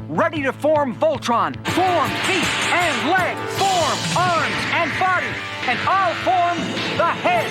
Ready to form Voltron. Form feet and legs. Form arms and body. And I'll form the head.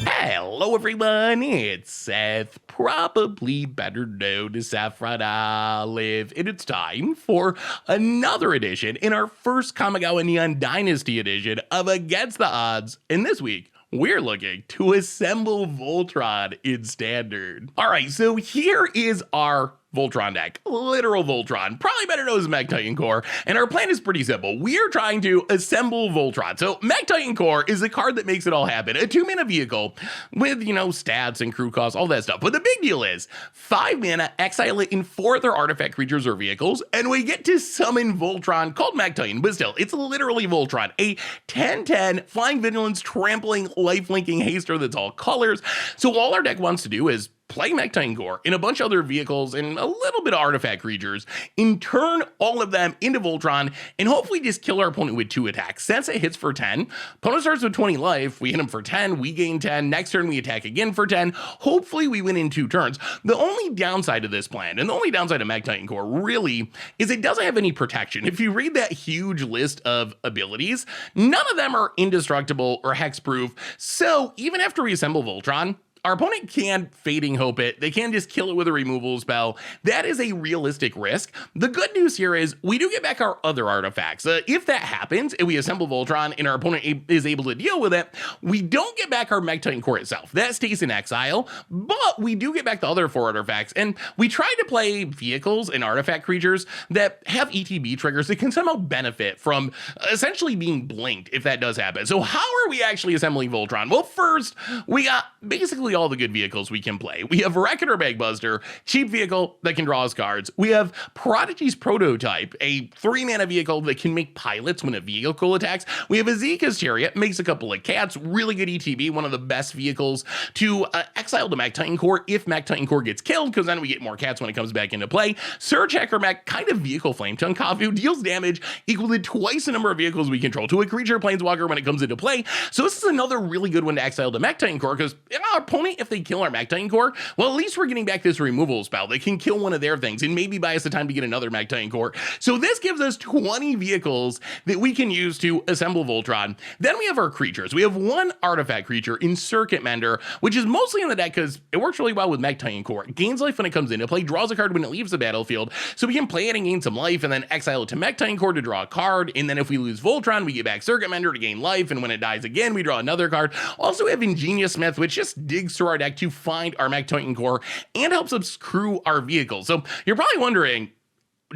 Hello everyone, it's Seth, probably better known as Saffron Olive, and it's time for another edition in our first Kamigawa Neon Dynasty edition of Against the Odds, and this week, we're looking to assemble Voltron in Standard. Alright, so here is our Voltron deck, literal Voltron, probably better known as Mechtitan Core, and our plan is pretty simple. We are trying to assemble Voltron. So Mechtitan Core is a card that makes it all happen, a 2-mana vehicle with, stats and crew costs, all that stuff. But the big deal is 5 mana, exile it in 4 other artifact creatures or vehicles, and we get to summon Voltron called Mechtitan, but still, it's literally Voltron, a 10/10 flying vigilance, trampling, life-linking haster that's all colors. So all our deck wants to do is play Mechtitan Core in a bunch of other vehicles and a little bit of artifact creatures, and turn all of them into Voltron, and hopefully just kill our opponent with 2 attacks. Since it hits for 10, opponent starts with 20 life, we hit him for 10, we gain 10, next turn we attack again for 10, hopefully we win in 2 turns. The only downside of this plan, and the only downside of Mechtitan Core really, is it doesn't have any protection. If you read that huge list of abilities, none of them are indestructible or hexproof, so even after we assemble Voltron, our opponent can Fading Hope it. They can just kill it with a removal spell. That is a realistic risk. The good news here is we do get back our other artifacts. If that happens and we assemble Voltron and our opponent is able to deal with it, we don't get back our Mechtitan Core itself. That stays in exile, but we do get back the other 4 artifacts. And we try to play vehicles and artifact creatures that have ETB triggers that can somehow benefit from essentially being blinked if that does happen. So how are we actually assembling Voltron? Well, first, we got basically all the good vehicles we can play. We have Reckoner Bagbuster, cheap vehicle that can draw us cards. We have Prodigy's Prototype, a 3-mana vehicle that can make pilots when a vehicle attacks. We have Azeka's Chariot, makes a couple of cats, really good ETB, one of the best vehicles to exile to Mechtitan Core if Mechtitan Core gets killed, because then we get more cats when it comes back into play. Surge Hacker Mech, kind of vehicle flame tongue Kavu, deals damage equal to twice the number of vehicles we control to a creature planeswalker when it comes into play. So this is another really good one to exile to Mechtitan Core, because our opponent, if they kill our Mechtitan Core, well, at least we're getting back this removal spell. They can kill one of their things and maybe buy us the time to get another Mechtitan Core. So this gives us 20 vehicles that we can use to assemble Voltron. Then we have our creatures. We have 1 artifact creature in Circuit Mender, which is mostly in the deck because it works really well with Mechtitan Core. It gains life when it comes into play, draws a card when it leaves the battlefield, so we can play it and gain some life, and then exile it to Mechtitan Core to draw a card, and then if we lose Voltron, we get back Circuit Mender to gain life, and when it dies again, we draw another card. Also, we have Ingenious Smith, which just digs through our deck to find our Mechtitan Core and helps us crew our vehicles. So you're probably wondering,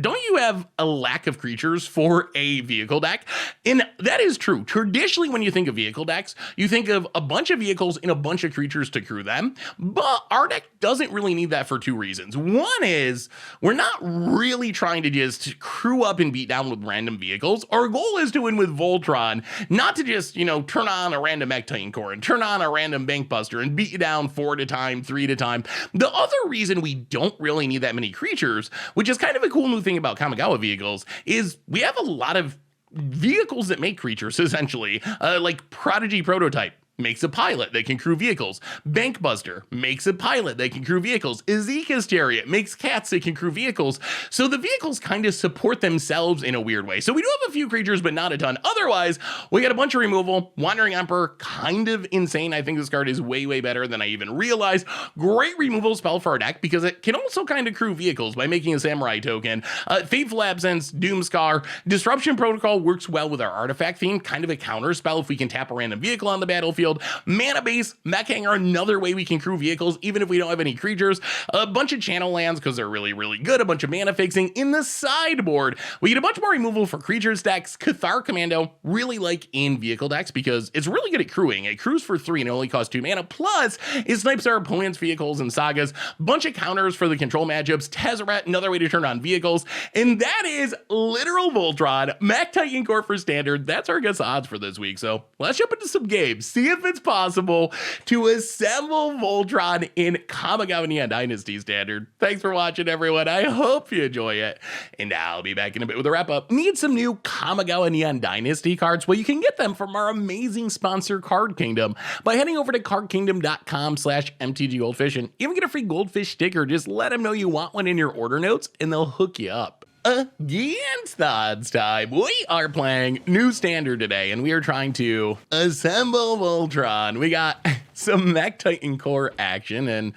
don't you have a lack of creatures for a vehicle deck? And that is true. Traditionally, when you think of vehicle decks, you think of a bunch of vehicles and a bunch of creatures to crew them, but our deck doesn't really need that for 2 reasons. One is, we're not really trying to just crew up and beat down with random vehicles. Our goal is to win with Voltron, not to just, turn on a random Mechtitan Core and turn on a random Bankbuster and beat you down 4 at a time, 3 at a time. The other reason we don't really need that many creatures, which is kind of a cool new thing about Kamigawa vehicles, is we have a lot of vehicles that make creatures, essentially, like Prodigy Prototype makes a pilot that can crew vehicles. Bankbuster makes a pilot that can crew vehicles. Azeka's Chariot makes cats that can crew vehicles. So the vehicles kind of support themselves in a weird way. So we do have a few creatures, but not a ton. Otherwise, we got a bunch of removal. Wandering Emperor, kind of insane. I think this card is way, way better than I even realized. Great removal spell for our deck because it can also kind of crew vehicles by making a Samurai token. Fateful Absence, Doomscar, Disruption Protocol works well with our artifact theme, kind of a counter spell if we can tap a random vehicle on the battlefield. Mana Base, Mech Hanger, another way we can crew vehicles even if we don't have any creatures. A bunch of channel lands because they're really, really good. A bunch of mana fixing. In the sideboard, we get a bunch more removal for creatures decks. Cathar Commando, really like in vehicle decks because it's really good at crewing. It crews for 3 and it only costs 2 mana. Plus, it snipes our opponent's vehicles and sagas. Bunch of counters for the control matchups. Tezzeret, another way to turn on vehicles. And that is literal Voltron. Mechtitan Core for Standard. That's our guess odds for this week. So let's jump into some games. See you if it's possible to assemble Voltron in Kamigawa Neon Dynasty Standard. Thanks for watching, everyone. I hope you enjoy it. And I'll be back in a bit with a wrap-up. Need some new Kamigawa Neon Dynasty cards? Well, you can get them from our amazing sponsor, Card Kingdom, by heading over to cardkingdom.com/mtggoldfish and even get a free goldfish sticker. Just let them know you want one in your order notes, and they'll hook you up. Against the odds time, we are playing new standard today, and we are trying to assemble Voltron. We got some Mechtitan Core action, and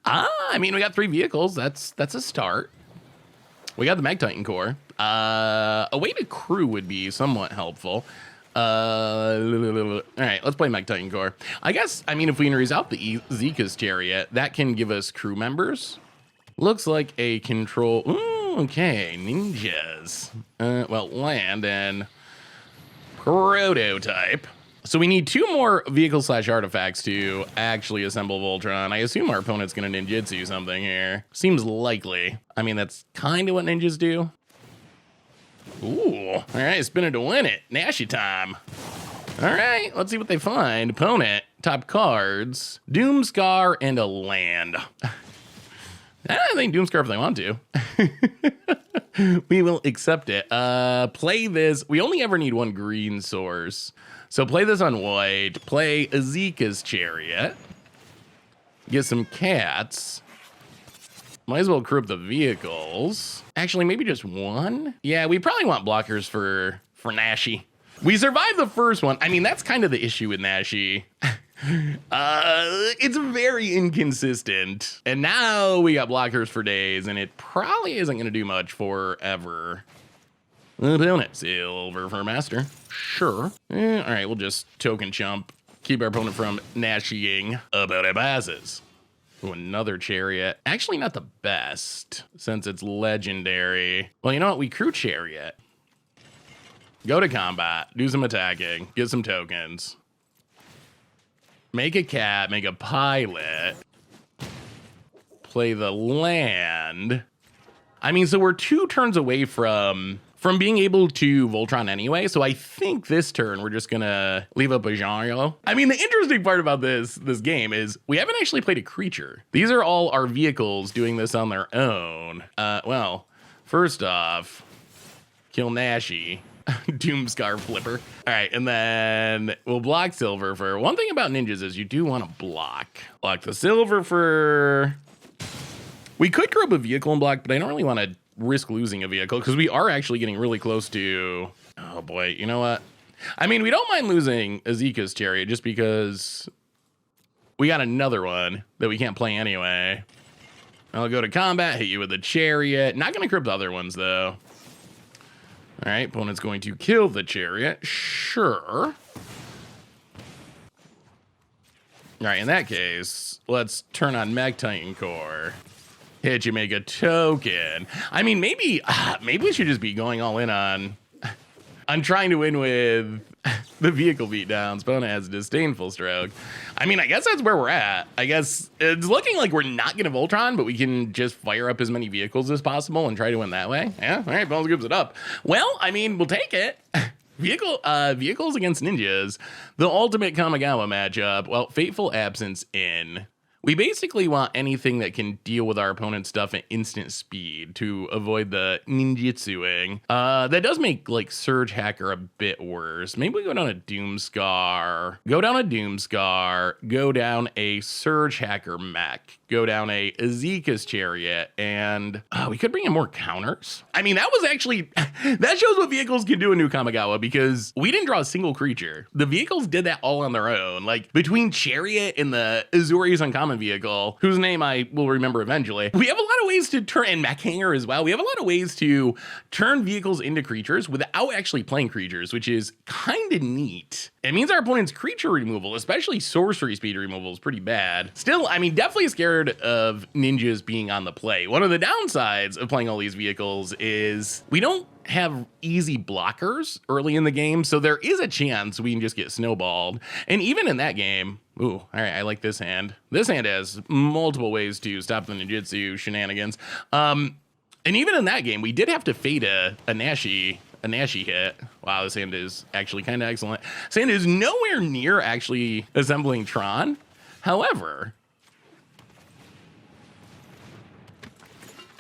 I mean, we got 3 vehicles. That's a start. We got the Mechtitan Core. A way to crew would be somewhat helpful. All right, let's play Mechtitan Core. I guess, I mean, if we raise out the Zika's Chariot, that can give us crew members. Looks like a control. Ooh, okay, ninjas. Well, land and prototype. So we need 2 more vehicle/artifacts to actually assemble Voltron. I assume our opponent's gonna ninjutsu something here. Seems likely. I mean, that's kind of what ninjas do. Ooh, all right, spin it to win it. Nashi time. All right, let's see what they find. Opponent, top cards, Doomscar, and a land. I think Doomscar if they want to. We will accept it. Play this. We only ever need 1 green source. So play this on white. Play Azika's Chariot. Get some cats. Might as well crew up the vehicles. Actually, maybe just 1? Yeah, we probably want blockers for Nashi. We survived the first one. I mean, that's kind of the issue with Nashi. It's very inconsistent. And now we got blockers for days, and it probably isn't going to do much forever. Opponent, silver for master. Sure. All right, we'll just token chump. Keep our opponent from Nashying about it passes. Ooh, another chariot. Actually, not the best, since it's legendary. Well, you know what? We crew chariot. Go to combat, do some attacking, get some tokens. Make a cat, make a pilot. Play the land. I mean, so we're 2 turns away from being able to Voltron anyway, so I think this turn we're just gonna leave up a genre. I mean, the interesting part about this game is we haven't actually played a creature. These are all our vehicles doing this on their own. Well, first off, kill Nashi. Doomscar flipper. All right, and then we'll block silver for. One thing about ninjas is you do want to block. Block the silver for. We could crew up a vehicle and block, but I don't really want to risk losing a vehicle because we are actually getting really close to. Oh boy, you know what? I mean, we don't mind losing Azika's Chariot just because we got another one that we can't play anyway. I'll go to combat, hit you with a chariot. Not gonna crew up the other ones though. All right, opponent's going to kill the chariot. Sure. All right, in that case, let's turn on Mechtitan Core. Hit you, make a token. I mean, maybe we should just be going all in on trying to win with the vehicle beatdowns. Opponent has a disdainful stroke. I mean, I guess that's where we're at. I guess it's looking like we're not going to Voltron, but we can just fire up as many vehicles as possible and try to win that way. Yeah, all right, Bones gives it up. Well, I mean, we'll take it. Vehicles against ninjas. The ultimate Kamigawa matchup. Well, Fateful Absence in. We basically want anything that can deal with our opponent's stuff at instant speed to avoid the ninjutsuing. That does make like Surge Hacker a bit worse. Maybe we go down a Doomscar. Go down a Surge Hacker mech. Go down a Azika's Chariot, and we could bring in more counters. I mean, that was actually, that shows what vehicles can do in New Kamigawa because we didn't draw a single creature. The vehicles did that all on their own. Like between Chariot and the Azorius Uncommon vehicle, whose name I will remember eventually, we have a lot of ways to turn, and Mech Hanger as well. We have a lot of ways to turn vehicles into creatures without actually playing creatures, which is kind of neat. It means our opponent's creature removal, especially sorcery speed removal, is pretty bad. Still, I mean, definitely scared of ninjas being on the play. One of the downsides of playing all these vehicles is we don't have easy blockers early in the game, so there is a chance we can just get snowballed. And even in that game, ooh, all right, I like this hand. This hand has multiple ways to stop the ninjutsu shenanigans. And even in that game, we did have to fade a Nashi a Nashi hit. Wow, this hand is actually kind of excellent. This hand is nowhere near actually assembling Tron. However,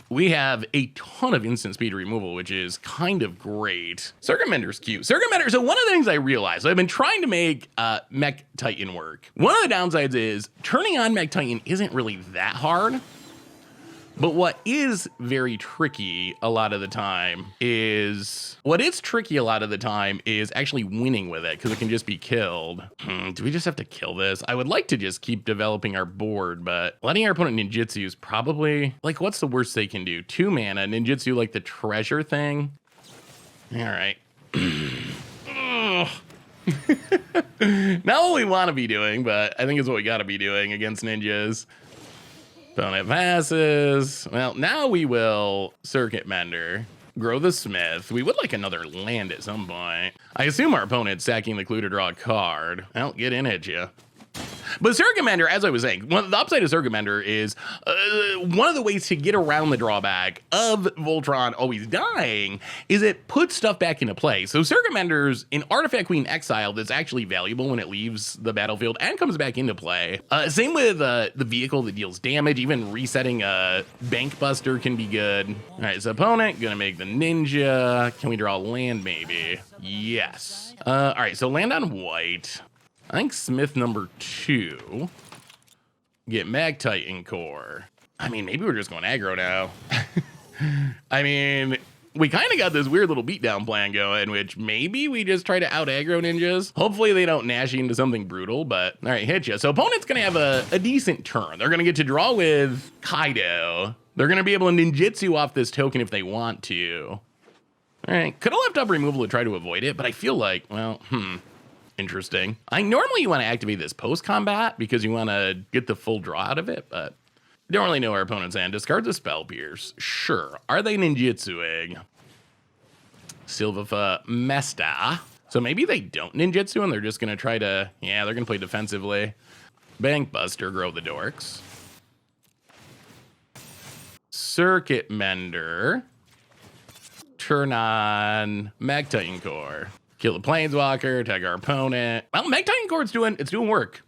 we have a ton of instant speed removal, which is kind of great. Circuit Mender's cute. Circuit Mender, so one of the things I realized, I've been trying to make Mechtitan work. One of the downsides is turning on Mechtitan isn't really that hard. But what is very tricky a lot of the time is actually winning with it, because it can just be killed. Do we just have to kill this? I would like to just keep developing our board, but letting our opponent ninjutsu is probably, like, what's the worst they can do? 2 mana, ninjutsu like the treasure thing. All right. Not what we want to be doing, but I think it's what we got to be doing against ninjas. Opponent passes. Well, now we will Circuit Mender, grow the Smith. We would like another land at some point. I assume our opponent's sacking the clue to draw a card. Well, get in it, you. But Circuit Mender, as I was saying, the upside of Circuit Mender is one of the ways to get around the drawback of Voltron always dying is it puts stuff back into play. So Circuit Mender's an Artifact Queen exile that's actually valuable when it leaves the battlefield and comes back into play. Same with the vehicle that deals damage. Even resetting a Bank Buster can be good. All right, so opponent gonna make the ninja. Can we draw land maybe? Yes. All right, so land on white. I think Smith number 2. Get Mechtitan Core. I mean, maybe we're just going aggro now. I mean, we kind of got this weird little beatdown plan going, which maybe we just try to out aggro ninjas. Hopefully they don't nash into something brutal, but all right, hit you. So opponent's going to have a decent turn. They're going to get to draw with Kaido. They're going to be able to ninjutsu off this token if they want to. All right, could have left up removal to try to avoid it, but I feel like, well, interesting. I normally want to activate this post-combat because you want to get the full draw out of it, but don't really know our opponent's hand. Discard the Spell Pierce. Sure. Are they ninjutsuing? Silvafa Mesta. So maybe they don't ninjutsu and they're just going to try to, yeah, they're going to play defensively. Bank Buster, grow the dorks. Circuit Mender. Turn on Mechtitan Core. Kill the Planeswalker, tag our opponent. Well, Mechtitan Core, it's doing work.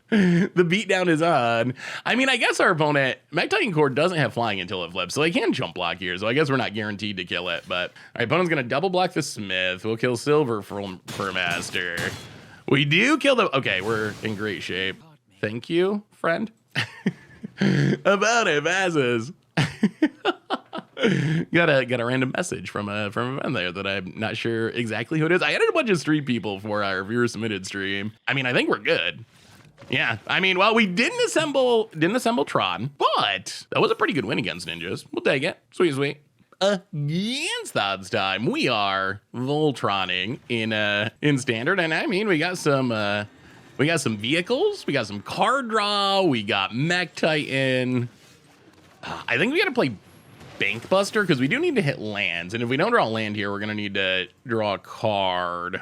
The beatdown is on. I mean, I guess our opponent, Mechtitan Core doesn't have flying until it flips, so they can jump block here, so I guess we're not guaranteed to kill it, but all right, opponent's gonna double block the Smith. We'll kill Silver for Master. We do kill the, okay, we're in great shape. Thank you, friend. About it, passes. got a random message from a friend there that I'm not sure exactly who it is. I added a bunch of stream people for our viewer submitted stream. I mean, I think we're good. Yeah, I mean, well, we didn't assemble Tron, but that was a pretty good win against ninjas. We'll take it. Sweet. Against odds time, we are Voltroning in standard, and I mean, we got some vehicles, we got some card draw, we got Mechtitan. I think we got to play Bank Buster because we do need to hit lands, and if we don't draw a land here, we're gonna need to draw a card.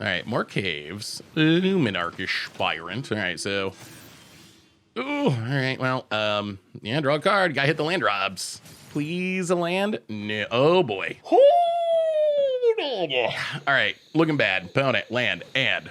All right, more caves. Ooh, Monarchish Spirant. All right, so, ooh, all right, well, yeah, draw a card. Gotta hit the land drops. Please a land. No, oh boy. All right, looking bad. Opponent, land, and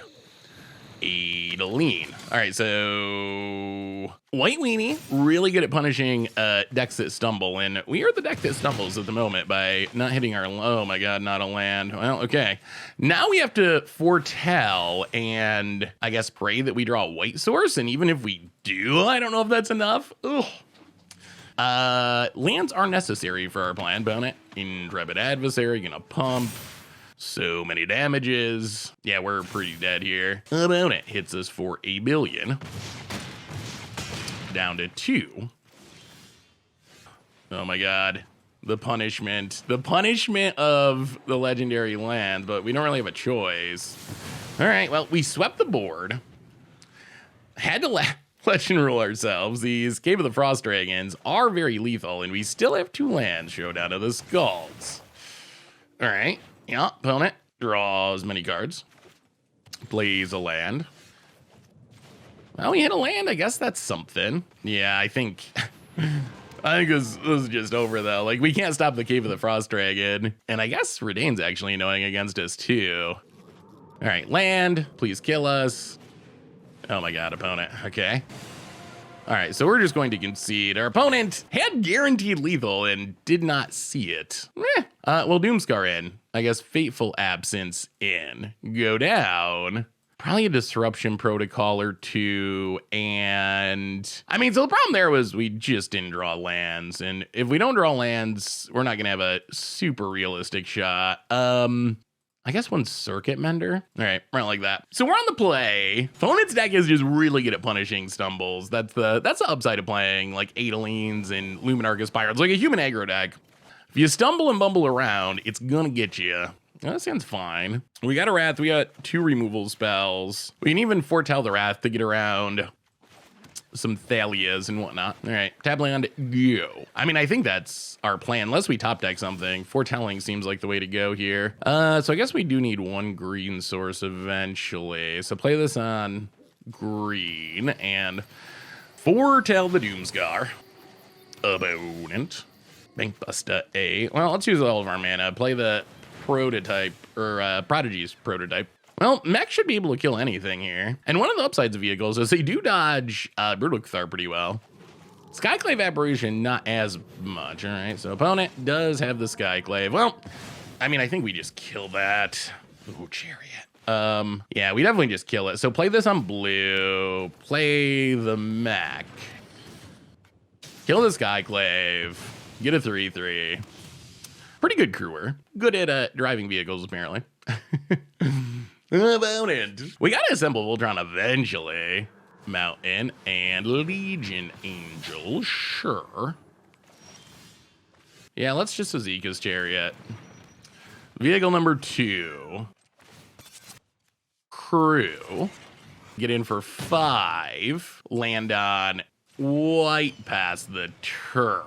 Adeline. All right, so White Weenie, really good at punishing decks that stumble, and we are the deck that stumbles at the moment by not hitting our, oh my god, not a land. Well, okay. Now we have to foretell and I guess pray that we draw a white source, and even if we do, I don't know if that's enough. Ugh. Lands are necessary for our plan, opponent. Intrepid Adversary, gonna pump. So many damages. Yeah, we're pretty dead here. Opponent hits us for $1 billion. Down to 2. Oh my god. The punishment of the legendary land, but we don't really have a choice. All right, well, we swept the board. Had to legend rule ourselves. These Cave of the Frost Dragons are very lethal, and we still have 2 lands. Showdown of the Skulls. All right. Yeah, opponent draws many cards. Plays a land. Well, we hit a land. I guess that's something. Yeah, I think I think this is just over, though. Like, we can't stop the Cave of the Frost Dragon. And I guess Redane's actually annoying against us, too. All right, land. Please kill us. Oh, my God, opponent. Okay. All right, so we're just going to concede. Our opponent had guaranteed lethal and did not see it. Well, Doomscar in. I guess Fateful Absence in. Go down. Probably a Disruption Protocol or two, and I mean, so the problem there was we just didn't draw lands, and if we don't draw lands, we're not gonna have a super realistic shot. I guess one Circuit Mender. All right, right like that. So we're on the play. Opponent's deck is just really good at punishing stumbles. That's the upside of playing like Adalines and Luminarchus Pirates, like a human aggro deck. If you stumble and bumble around, it's gonna get you. That sounds fine. We got a Wrath. We got 2 removal spells. We can even foretell the Wrath to get around some Thalias and whatnot. All right, tap land, go. I mean, I think that's our plan, unless we top deck something. Foretelling seems like the way to go here. So I guess we do need 1 green source eventually. So play this on green and foretell the Doomscar. Opponent. Bankbuster A. Well, let's use all of our mana. Play the prototype, or Prodigy's prototype. Well, Mech should be able to kill anything here. And one of the upsides of vehicles is they do dodge Brutal Cathar pretty well. Skyclave Apparition, not as much. All right, so opponent does have the Skyclave. Well, I mean, I think we just kill that. Ooh, Chariot. Yeah, we definitely just kill it. So play this on blue. Play the Mech. Kill the Skyclave. Get a 3/3. Pretty good crewer. Good at driving vehicles, apparently. Opponent. We gotta assemble Voltron eventually. Mountain and Legion Angel, sure. Yeah, let's just Azeka's Chariot. Vehicle number 2. Crew. Get in for 5. Land on white past the turn.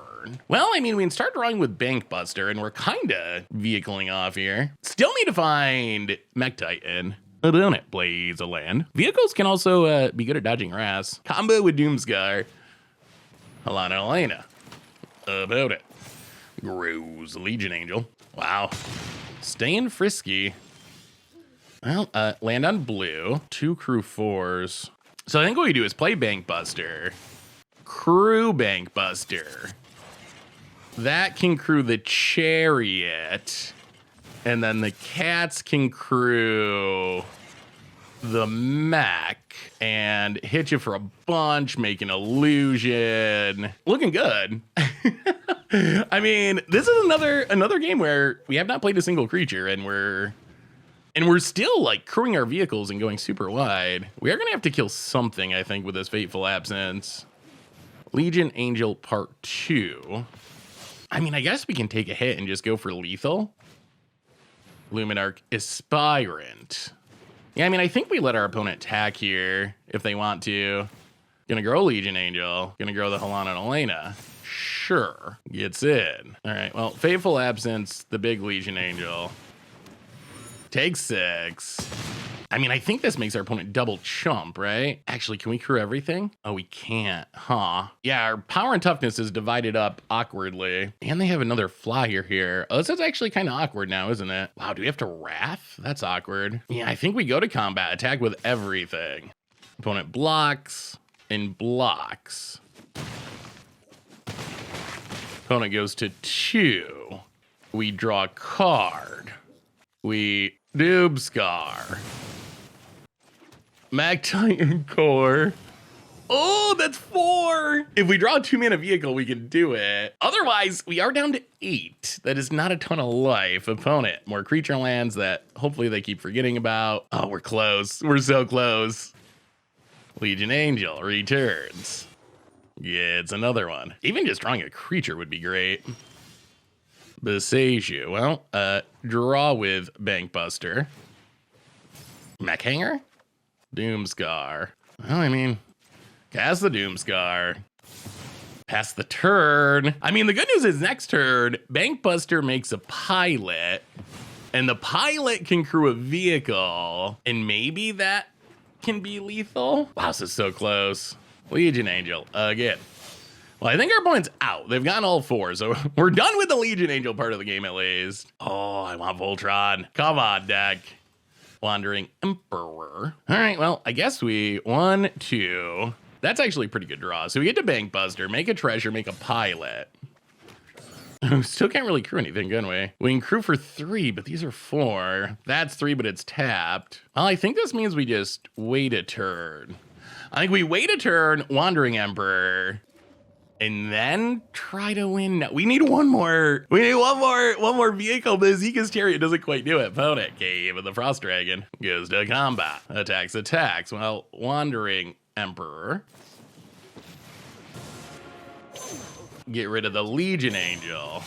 Well, I mean, we can start drawing with Bankbuster, and we're kinda vehicling off here. Still need to find Mechtitan. Opponent plays a land. Vehicles can also be good at dodging Wrath. Combo with Doomscar. Helena Elena. Opponent grows Legion Angel. Wow. Staying frisky. Well, land on blue. 2 crew 4s. So I think what we do is play Bankbuster. Crew Bankbuster. That can crew the Chariot. And then the cats can crew the Mech and hit you for a bunch, make an illusion. Looking good. I mean, this is another game where we have not played a single creature, and we're still like crewing our vehicles and going super wide. We are gonna have to kill something, I think, with this Fateful Absence. Legion Angel Part 2. I mean, I guess we can take a hit and just go for lethal. Luminarch Aspirant. Yeah, I mean, I think we let our opponent attack here if they want to. Gonna grow Legion Angel. Gonna grow the Helena and Elena. Sure. Gets in. All right, well, Fateful Absence, the big Legion Angel. Takes 6. I mean, I think this makes our opponent double chump, right? Actually, can we crew everything? Oh, we can't, huh? Yeah, our power and toughness is divided up awkwardly. And they have another flyer here. Oh, this is actually kind of awkward now, isn't it? Wow, do we have to Wrath? That's awkward. Yeah, I think we go to combat, attack with everything. Opponent blocks and blocks. Opponent goes to 2. We draw a card. We Doomscar. Mechtitan Core. Oh, that's 4. If we draw a 2-mana vehicle, we can do it. Otherwise, we are down to 8. That is not a ton of life. Opponent, more creature lands that hopefully they keep forgetting about. Oh, we're close. We're so close. Legion Angel returns. Gets another one. Even just drawing a creature would be great. Besaiju. Well, draw with Bankbuster. Mech Hanger? Doomscar. Well, I mean, cast the Doomscar. Pass the turn. I mean, the good news is next turn, Bankbuster makes a pilot, and the pilot can crew a vehicle, and maybe that can be lethal. Wow, this is so close. Legion Angel again. Well, I think our opponent's out. They've gotten all 4, so we're done with the Legion Angel part of the game at least. Oh, I want Voltron. Come on, deck. Wandering Emperor. All right, well, I guess 1, 2. That's actually a pretty good draw. So we get to Bank Buster, make a treasure, make a pilot. Still can't really crew anything, can we? We can crew for 3, but these are 4. That's 3, but it's tapped. Well, I think this means we just wait a turn. I think we wait a turn, Wandering Emperor, and then try to win. We need one more. We need one more vehicle. The Zeeka's Chariot doesn't quite do it. Opponent Cave of the Frost Dragon goes to combat. Attacks. Well, Wandering Emperor. Get rid of the Legion Angel.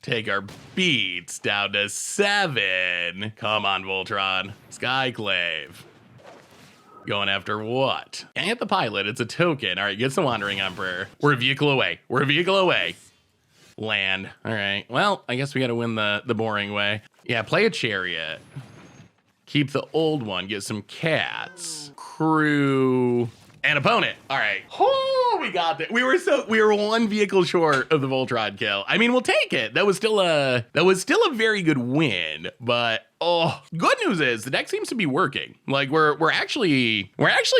Take our beats down to 7. Come on, Voltron. Skyclave. Going after what? Can't hit the pilot. It's a token. All right, gets the Wandering Emperor. We're a vehicle away. Land. All right. Well, I guess we got to win the boring way. Yeah, play a chariot. Keep the old one. Get some cats. Crew. And opponent. All right. Oh, we got that. We were 1 vehicle short of the Voltron kill. I mean, we'll take it. That was still a very good win. But good news is the deck seems to be working. Like we're actually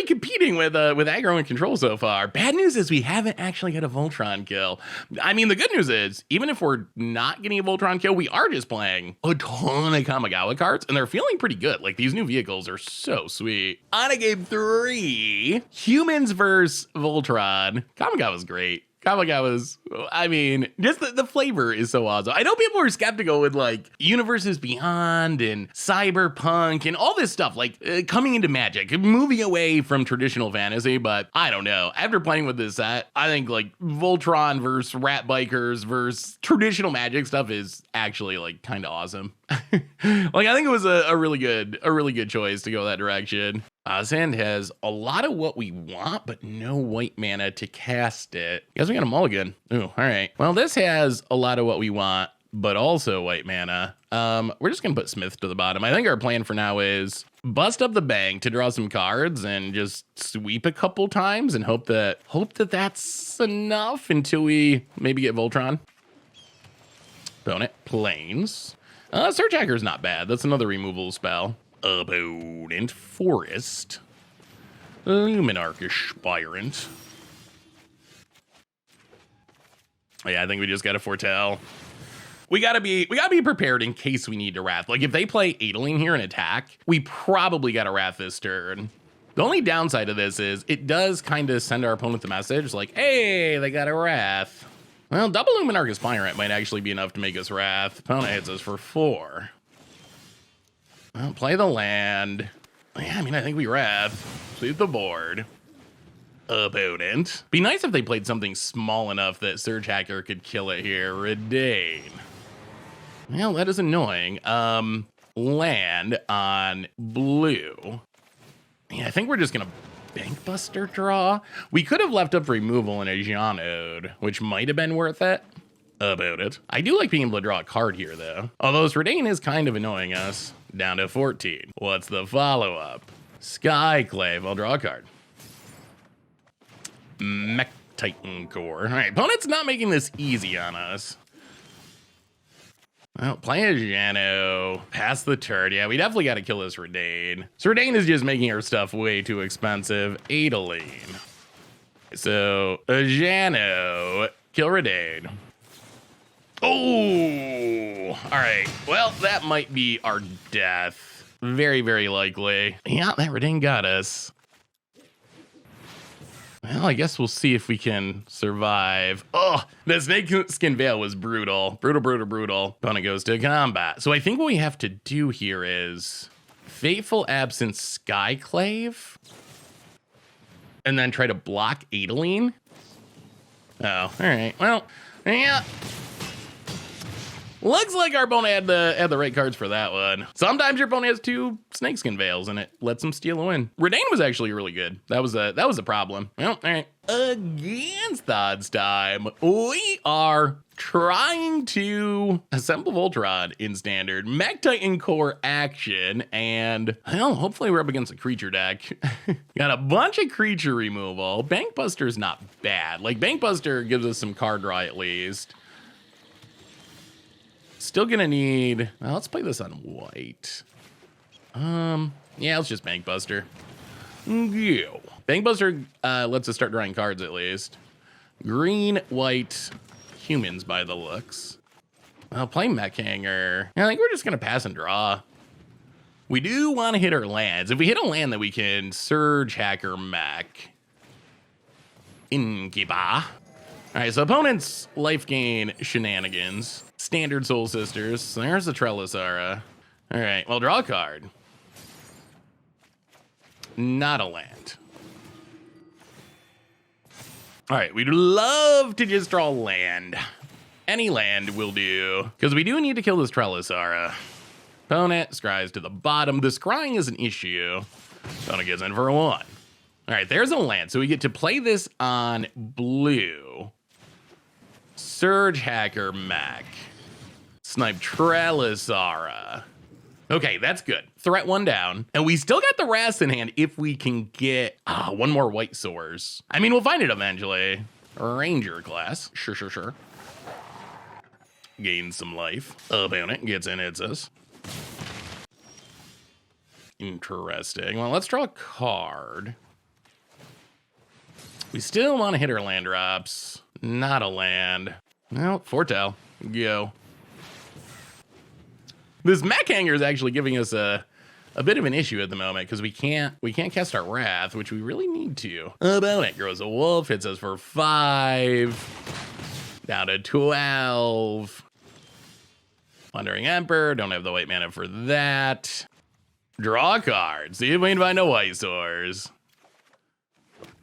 competing with aggro and control so far. Bad news is we haven't actually got a Voltron kill. I mean, the good news is even if we're not getting a Voltron kill, we are just playing a ton of Kamigawa cards, and they're feeling pretty good. Like these new vehicles are so sweet. On a game 3, humans versus Voltron. Kamigawa's great. Kamigawa's, I mean, just the flavor is so awesome. I know people are skeptical with like Universes Beyond and Cyberpunk and all this stuff, like coming into Magic, moving away from traditional fantasy, but I don't know. After playing with this set, I think like Voltron versus Rat Bikers versus traditional Magic stuff is actually like kind of awesome. Like I think it was a really good choice to go that direction. Sand has a lot of what we want, but no white mana to cast it. Guess we got a mulligan. Ooh, all right. Well, this has a lot of what we want, but also white mana. We're just gonna put Smith to the bottom. I think our plan for now is bust up the bank to draw some cards and just sweep a couple times and hope that that's enough until we maybe get Voltron. Opponent Plains. Search Hacker's not bad. That's another removal spell. Opponent Forest. Luminarch Aspirant. Yeah, I think we just gotta foretell. We gotta be prepared in case we need to Wrath. Like if they play Adeline here and attack, we probably gotta Wrath this turn. The only downside of this is it does kind of send our opponent the message like, hey, they got a Wrath. Well, double Luminarch Aspirant might actually be enough to make us Wrath. Opponent hits us for 4. Well, play the land. Yeah, I mean, I think we Wrath. Sweep the board. Opponent. Be nice if they played something small enough that Surge Hacker could kill it here. Redain. Well, that is annoying. Land on blue. Yeah, I think we're just gonna Bank Buster draw. We could have left up removal in a Jeanode, which might have been worth it. About it. I do like being able to draw a card here, though. Although Redain is kind of annoying us. Down to 14. What's the follow-up? Skyclave. I'll draw a card. Mechtitan Core. All right, opponent's not making this easy on us. Well, play a Jano. Pass the turn. Yeah, we definitely got to kill this Redain. So Redain is just making our stuff way too expensive. Adeline. So, a Jano. Kill Redain. Oh, all right. Well, that might be our death. Very, very likely. Yeah, that Redain got us. Well, I guess we'll see if we can survive. Oh, the Snake Skin Veil was brutal. Brutal. Opponent goes to combat. So I think what we have to do here is Fateful Absence Skyclave. And then try to block Adeline. Oh, all right. Well, yeah. Looks like our opponent had the right cards for that one. Sometimes your opponent has 2 snakeskin veils and it lets them steal a win. Redain was actually really good. That was a problem. Well, all right. Against odds time, we are trying to assemble Voltron in standard Mechtitan Core action, and well, hopefully we're up against a creature deck. Got a bunch of creature removal. Bankbuster's not bad. Like, Bankbuster gives us some card draw at least. Still gonna need, well, let's play this on white. Yeah, let's just Bankbuster. Yeah. Bankbuster lets us start drawing cards at least. Green, white, humans by the looks. I'll play Mech Hanger. I think we're just gonna pass and draw. We do want to hit our lands. If we hit a land that we can Surge, Hacker, Mech. Inkiba. All right, so opponent's life gain shenanigans. Standard Soul Sisters. There's the Trellisara. All right, well, draw a card. Not a land. All right, we'd love to just draw land. Any land will do, because we do need to kill this Trellisara. Opponent scries to the bottom. The scrying is an issue. Opponent gets in for a 1. All right, there's a land, so we get to play this on blue. Surge, Hacker, Mech. Snipe Trellisara. Okay, that's good. Threat 1 down. And we still got the Wrath in hand if we can get 1 more white source. I mean, we'll find it eventually. Ranger class. Sure. Gain some life. Opponent gets in, hits us. Interesting. Well, let's draw a card. We still want to hit our land drops. Not a land. Well, Foretell. Go. This Mech Hanger is actually giving us a bit of an issue at the moment because we can't cast our Wrath, which we really need to. Opponent grows a wolf, hits us for 5. Down to 12. Wandering Emperor, don't have the white mana for that. Draw a card, see if we can find a white source.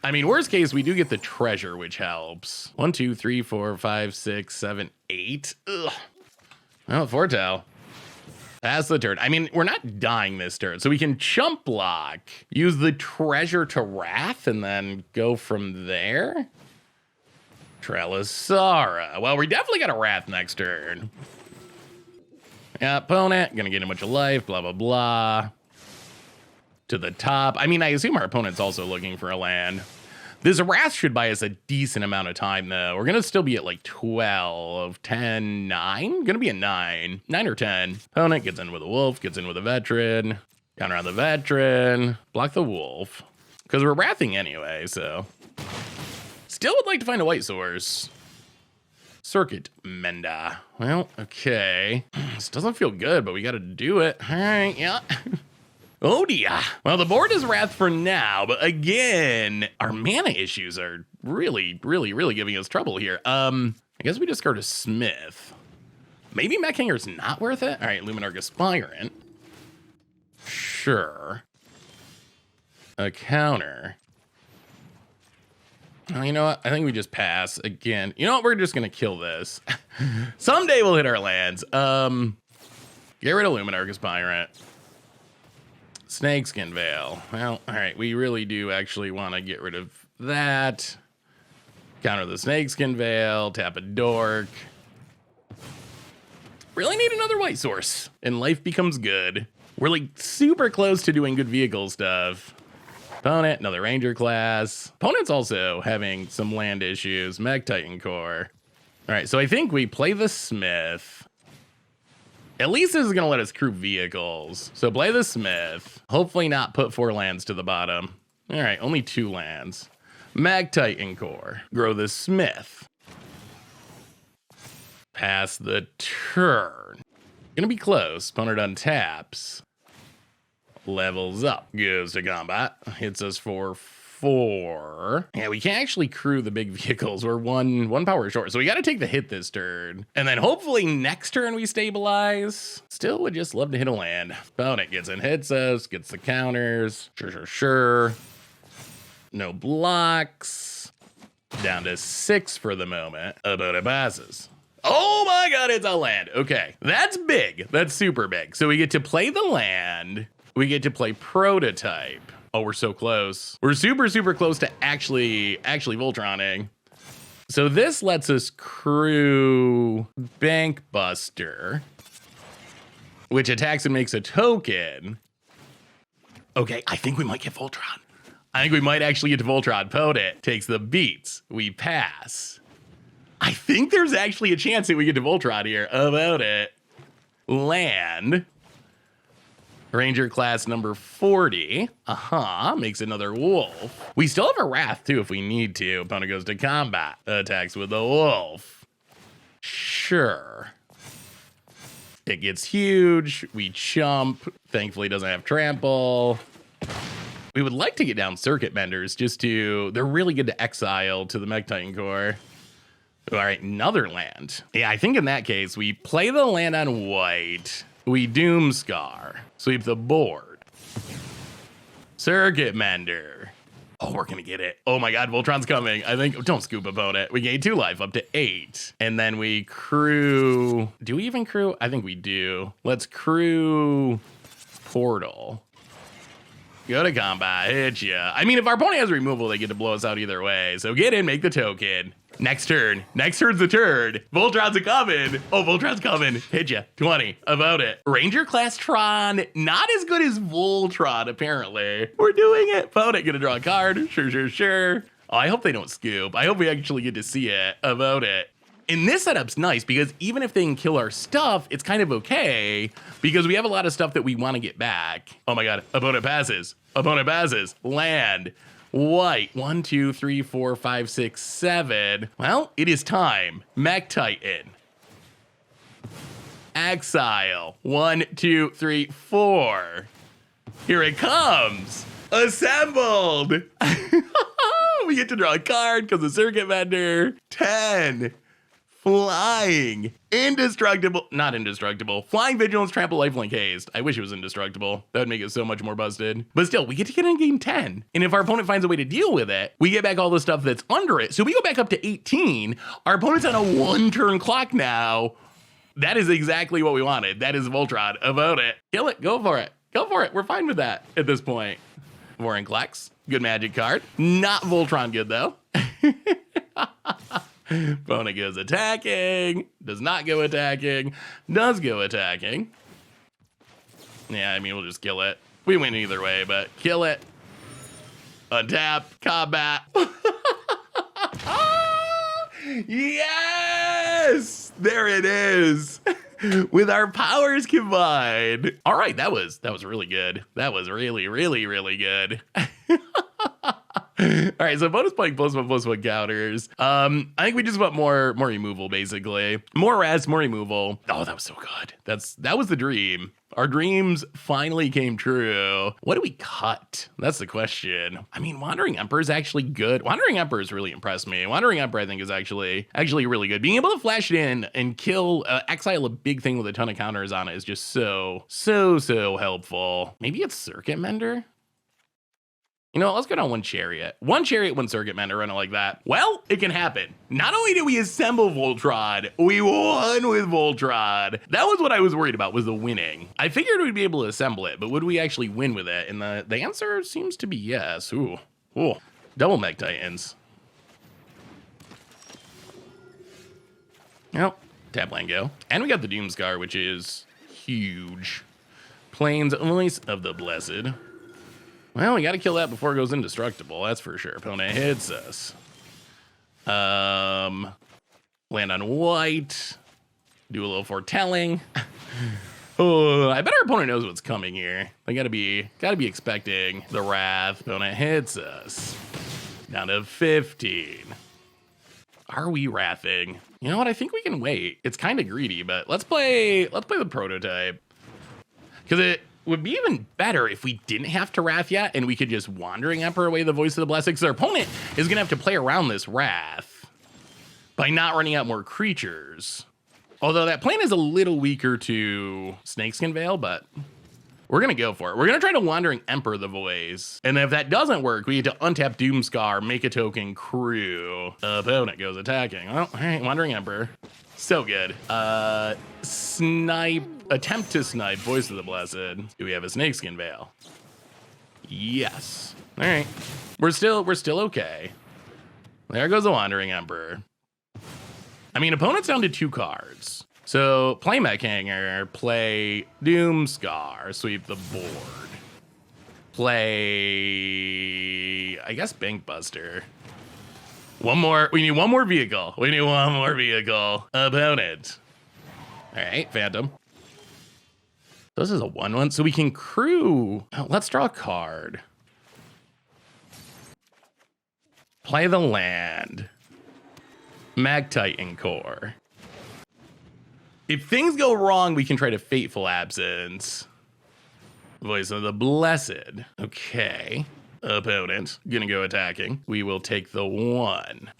I mean, worst case, we do get the treasure, which helps. 1, 2, 3, 4, 5, 6, 7, 8. Ugh. Well, Foretell. Pass the turn. I mean, we're not dying this turn, so we can chump block, use the treasure to Wrath, and then go from there. Trellisara. Well, we definitely got a Wrath next turn. Yeah, opponent, gonna get a bunch of life, blah, blah, blah. To the top. I mean, I assume our opponent's also looking for a land. This Wrath should buy us a decent amount of time, though. We're gonna still be at like 12, 10, 9. Gonna be a 9 or 10. Opponent gets in with a wolf, gets in with a veteran. Counter on the veteran. Block the wolf. Because we're wrathing anyway, so. Still would like to find a white source. Circuit Menda. Well, okay. This doesn't feel good, but we gotta do it. All right, yeah. Oh dear. Well, the board is Wrath for now, but again, our mana issues are really giving us trouble here. I guess we discard a Smith. Maybe Mech Hanger's not worth it? All right, Luminarch Aspirant. Sure. A counter. Oh, you know what? I think we just pass again. You know what? We're just gonna kill this. Someday we'll hit our lands. Get rid of Luminarch Aspirant. Snakeskin Veil. Well, all right, we really do actually want to get rid of that. Counter the Snakeskin Veil, tap a Dork. Really need another white source, and life becomes good. We're like super close to doing good vehicle stuff. Opponent, another Ranger class. Opponent's also having some land issues. Mechtitan Core. All right, so I think we play the Smith. At least this is going to let us crew vehicles. So play the Smith. Hopefully not put 4 lands to the bottom. All right, only 2 lands. Mechtitan Core. Grow the Smith. Pass the turn. Gonna be close. Opponent untaps. Levels up. Goes to combat. Hits us for 4. Yeah, we can't actually crew the big vehicles. We're one power short. So we got to take the hit this turn. And then hopefully next turn we stabilize. Still would just love to hit a land. Opponent gets in, hits us, gets the counters. Sure. No blocks. Down to 6 for the moment. Opponent passes. Oh my god, it's a land. Okay, that's big. That's super big. So we get to play the land. We get to play prototype. Oh, we're so close. We're super, super close to actually Voltroning. So this lets us crew Bank Buster, which attacks and makes a token. Okay, I think we might get Voltron. I think we might actually get to Voltron. Podit takes the beats. We pass. I think there's actually a chance that we get to Voltron here. About it. Land. Ranger class number 40. Makes another wolf. We still have a Wrath too if we need to. Opponent goes to combat. Attacks with the wolf. Sure. It gets huge. We chump. Thankfully doesn't have trample. We would like to get down Circuit Benders they're really good to exile to the Mechtitan Core. All right, another land. Yeah, I think in that case, we play the land on white. We Doomscar. Sweep the board. Circuit Mender. Oh, we're gonna get it. Oh my god, Voltron's coming. I think, don't scoop opponent. We gain 2 life up to 8. And then we crew, do we even crew? I think we do. Let's crew Portal. Go to combat, hit ya. I mean, if our opponent has removal, they get to blow us out either way. So get in, make the token. Next turn. Next turn's the turn. Voltron's a coming. Oh, Voltron's coming. Hit ya. 20. About it. Ranger class Tron. Not as good as Voltron, apparently. We're doing it. Opponent gonna draw a card. Sure. Oh, I hope they don't scoop. I hope we actually get to see it. About it. And this setup's nice because even if they can kill our stuff, it's kind of okay because we have a lot of stuff that we want to get back. Oh my god. Opponent passes. Opponent passes. Land. White. 1, 2, 3, 4, 5, 6, 7. Well, it is time. Mechtitan. Exile. 1, 2, 3, 4. Here it comes. Assembled. We get to draw a card because of Circuit Bender. 10. Flying. Indestructible. Not indestructible. Flying Vigilance, Trample, Lifelink, Haste. I wish it was indestructible. That would make it so much more busted. But still, we get to get in game 10. And if our opponent finds a way to deal with it, we get back all the stuff that's under it. So we go back up to 18. Our opponent's on a 1-turn clock now. That is exactly what we wanted. That is Voltron. About it. Kill it. Go for it. Go for it. We're fine with that at this point. Vorinclex. Good magic card. Not Voltron good, though. Opponent goes attacking, does not go attacking, does go attacking. Yeah, I mean, we'll just kill it. We win either way, but kill it. Untap, combat. Yes! There it is. With our powers combined. All right, that was really good. That was really, really, really good. All right, so bonus playing +1/+1 counters. I think we just want more removal, basically. More res, more removal. Oh, that was so good. That was the dream. Our dreams finally came true. What do we cut? That's the question. I mean, Wandering Emperor is actually good. Wandering Emperor has really impressed me. Wandering Emperor, I think, is actually really good. Being able to flash it in and kill, exile a big thing with a ton of counters on it is just so helpful. Maybe it's Circuit Mender? You know what, let's go down one Chariot. One Chariot, one Circuit Mender, running like that. Well, it can happen. Not only did we assemble Voltron, we won with Voltron. That was what I was worried about, was the winning. I figured we'd be able to assemble it, but would we actually win with it? And the answer seems to be yes. Ooh. Double Mech-Titans. Well, tap land go. And we got the Doomscar, which is huge. Plains Voice of the Blessed. Well, we got to kill that before it goes indestructible. That's for sure. Opponent hits us. Land on white. Do a little foretelling. Oh, I bet our opponent knows what's coming here. They gotta be expecting the wrath. Opponent hits us. Down to 15. Are we wrathing? You know what? I think we can wait. It's kind of greedy, but let's play the prototype. Because it would be even better if we didn't have to wrath yet and we could just Wandering Emperor away the Voice of the Blessed. Because our opponent is gonna have to play around this wrath by not running out more creatures. Although that plan is a little weaker to Snakeskin Veil, but we're gonna go for it. We're gonna try to Wandering Emperor the Voice. And if that doesn't work, we get to untap Doomscar, make a token, crew. Opponent goes attacking. Well, all right, Wandering Emperor. So good. Snipe, attempt to snipe, Voice of the Blessed. Do we have a snakeskin veil? Yes. All right. We're still okay. There goes the Wandering Emperor. I mean, opponent's down to 2 cards. So play Mech Hanger, play Doomscar, sweep the board. Play, I guess, Bankbuster. One more. We need one more vehicle. Opponent. All right, Phantom. This is a 1/1, so we can crew. Oh, let's draw a card. Play the land. Mechtitan Core. If things go wrong, we can try to Fateful Absence. Voice of the Blessed. Okay. Opponent. Gonna go attacking. We will take the 1.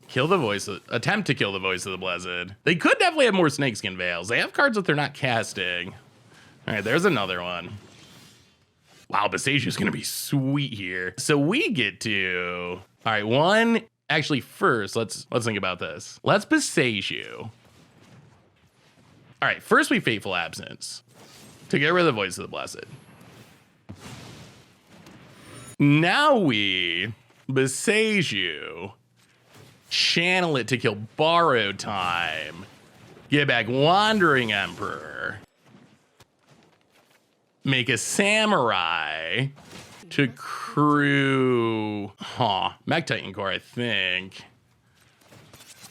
Kill the voice. Attempt to kill the Voice of the Blessed. They could definitely have more Snakeskin Veils. They have cards that they're not casting. All right, there's another one. Wow, Besagiu's gonna be sweet here. So we get to. All right, one. Actually, first, let's think about this. Let's Besagiu. All right, first we Fateful Absence to get rid of the Voice of the Blessed. Now we Besagiu, channel it to kill Borrowed Time, get back Wandering Emperor, make a Samurai to crew, Mechtitan Core, I think.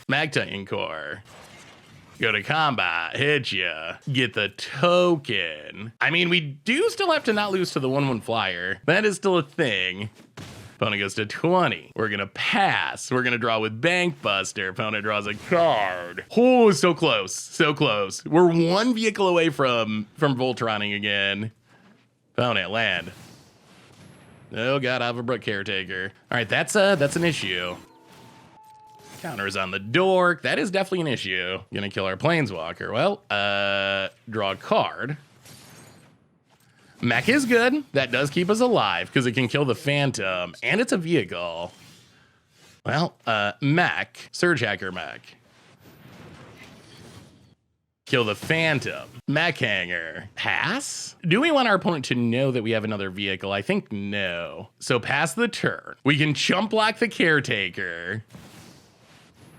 Mechtitan Core. Go to combat, hit ya, get the token. I mean, we do still have to not lose to the 1/1 flyer. That is still a thing. Opponent goes to 20. We're gonna pass. We're gonna draw with Bankbuster. Opponent draws a card. Oh, so close, so close. We're 1 vehicle away from Voltroning again. Opponent land. Oh God, Avabrook Caretaker. All right, that's an issue. Counters on the dork. That is definitely an issue. Gonna kill our Planeswalker. Well, draw a card. Mech is good. That does keep us alive because it can kill the Phantom, and it's a vehicle. Well, Mech, Surge Hacker Mech. Kill the Phantom. Mech Hanger. Pass? Do we want our opponent to know that we have another vehicle? I think no. So pass the turn. We can chump block the Caretaker.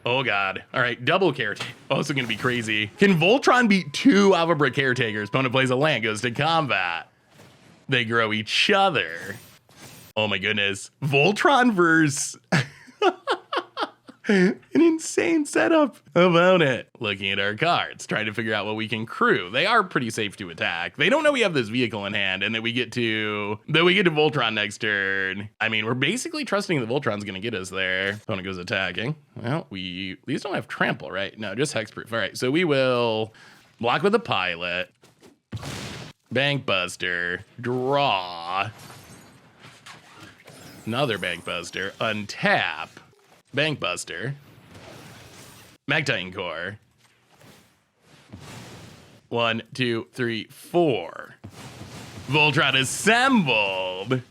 Oh God. All right, double Caretaker. Oh, this is gonna be crazy. Can Voltron beat 2 Avabrook Caretakers? Opponent plays a land, goes to combat. They grow each other. Oh my goodness. Voltron versus an insane setup. About it. Looking at our cards, trying to figure out what we can crew. They are pretty safe to attack. They don't know we have this vehicle in hand and that we get to Voltron next turn. I mean, we're basically trusting that Voltron's gonna get us there. Opponent goes attacking. Well, these don't have trample, right? No, just hexproof. All right, so we will block with the pilot. Bankbuster. Draw. Another Bankbuster. Untap. Bankbuster. Mechtitan Core. 1, 2, 3, 4. Voltron assembled.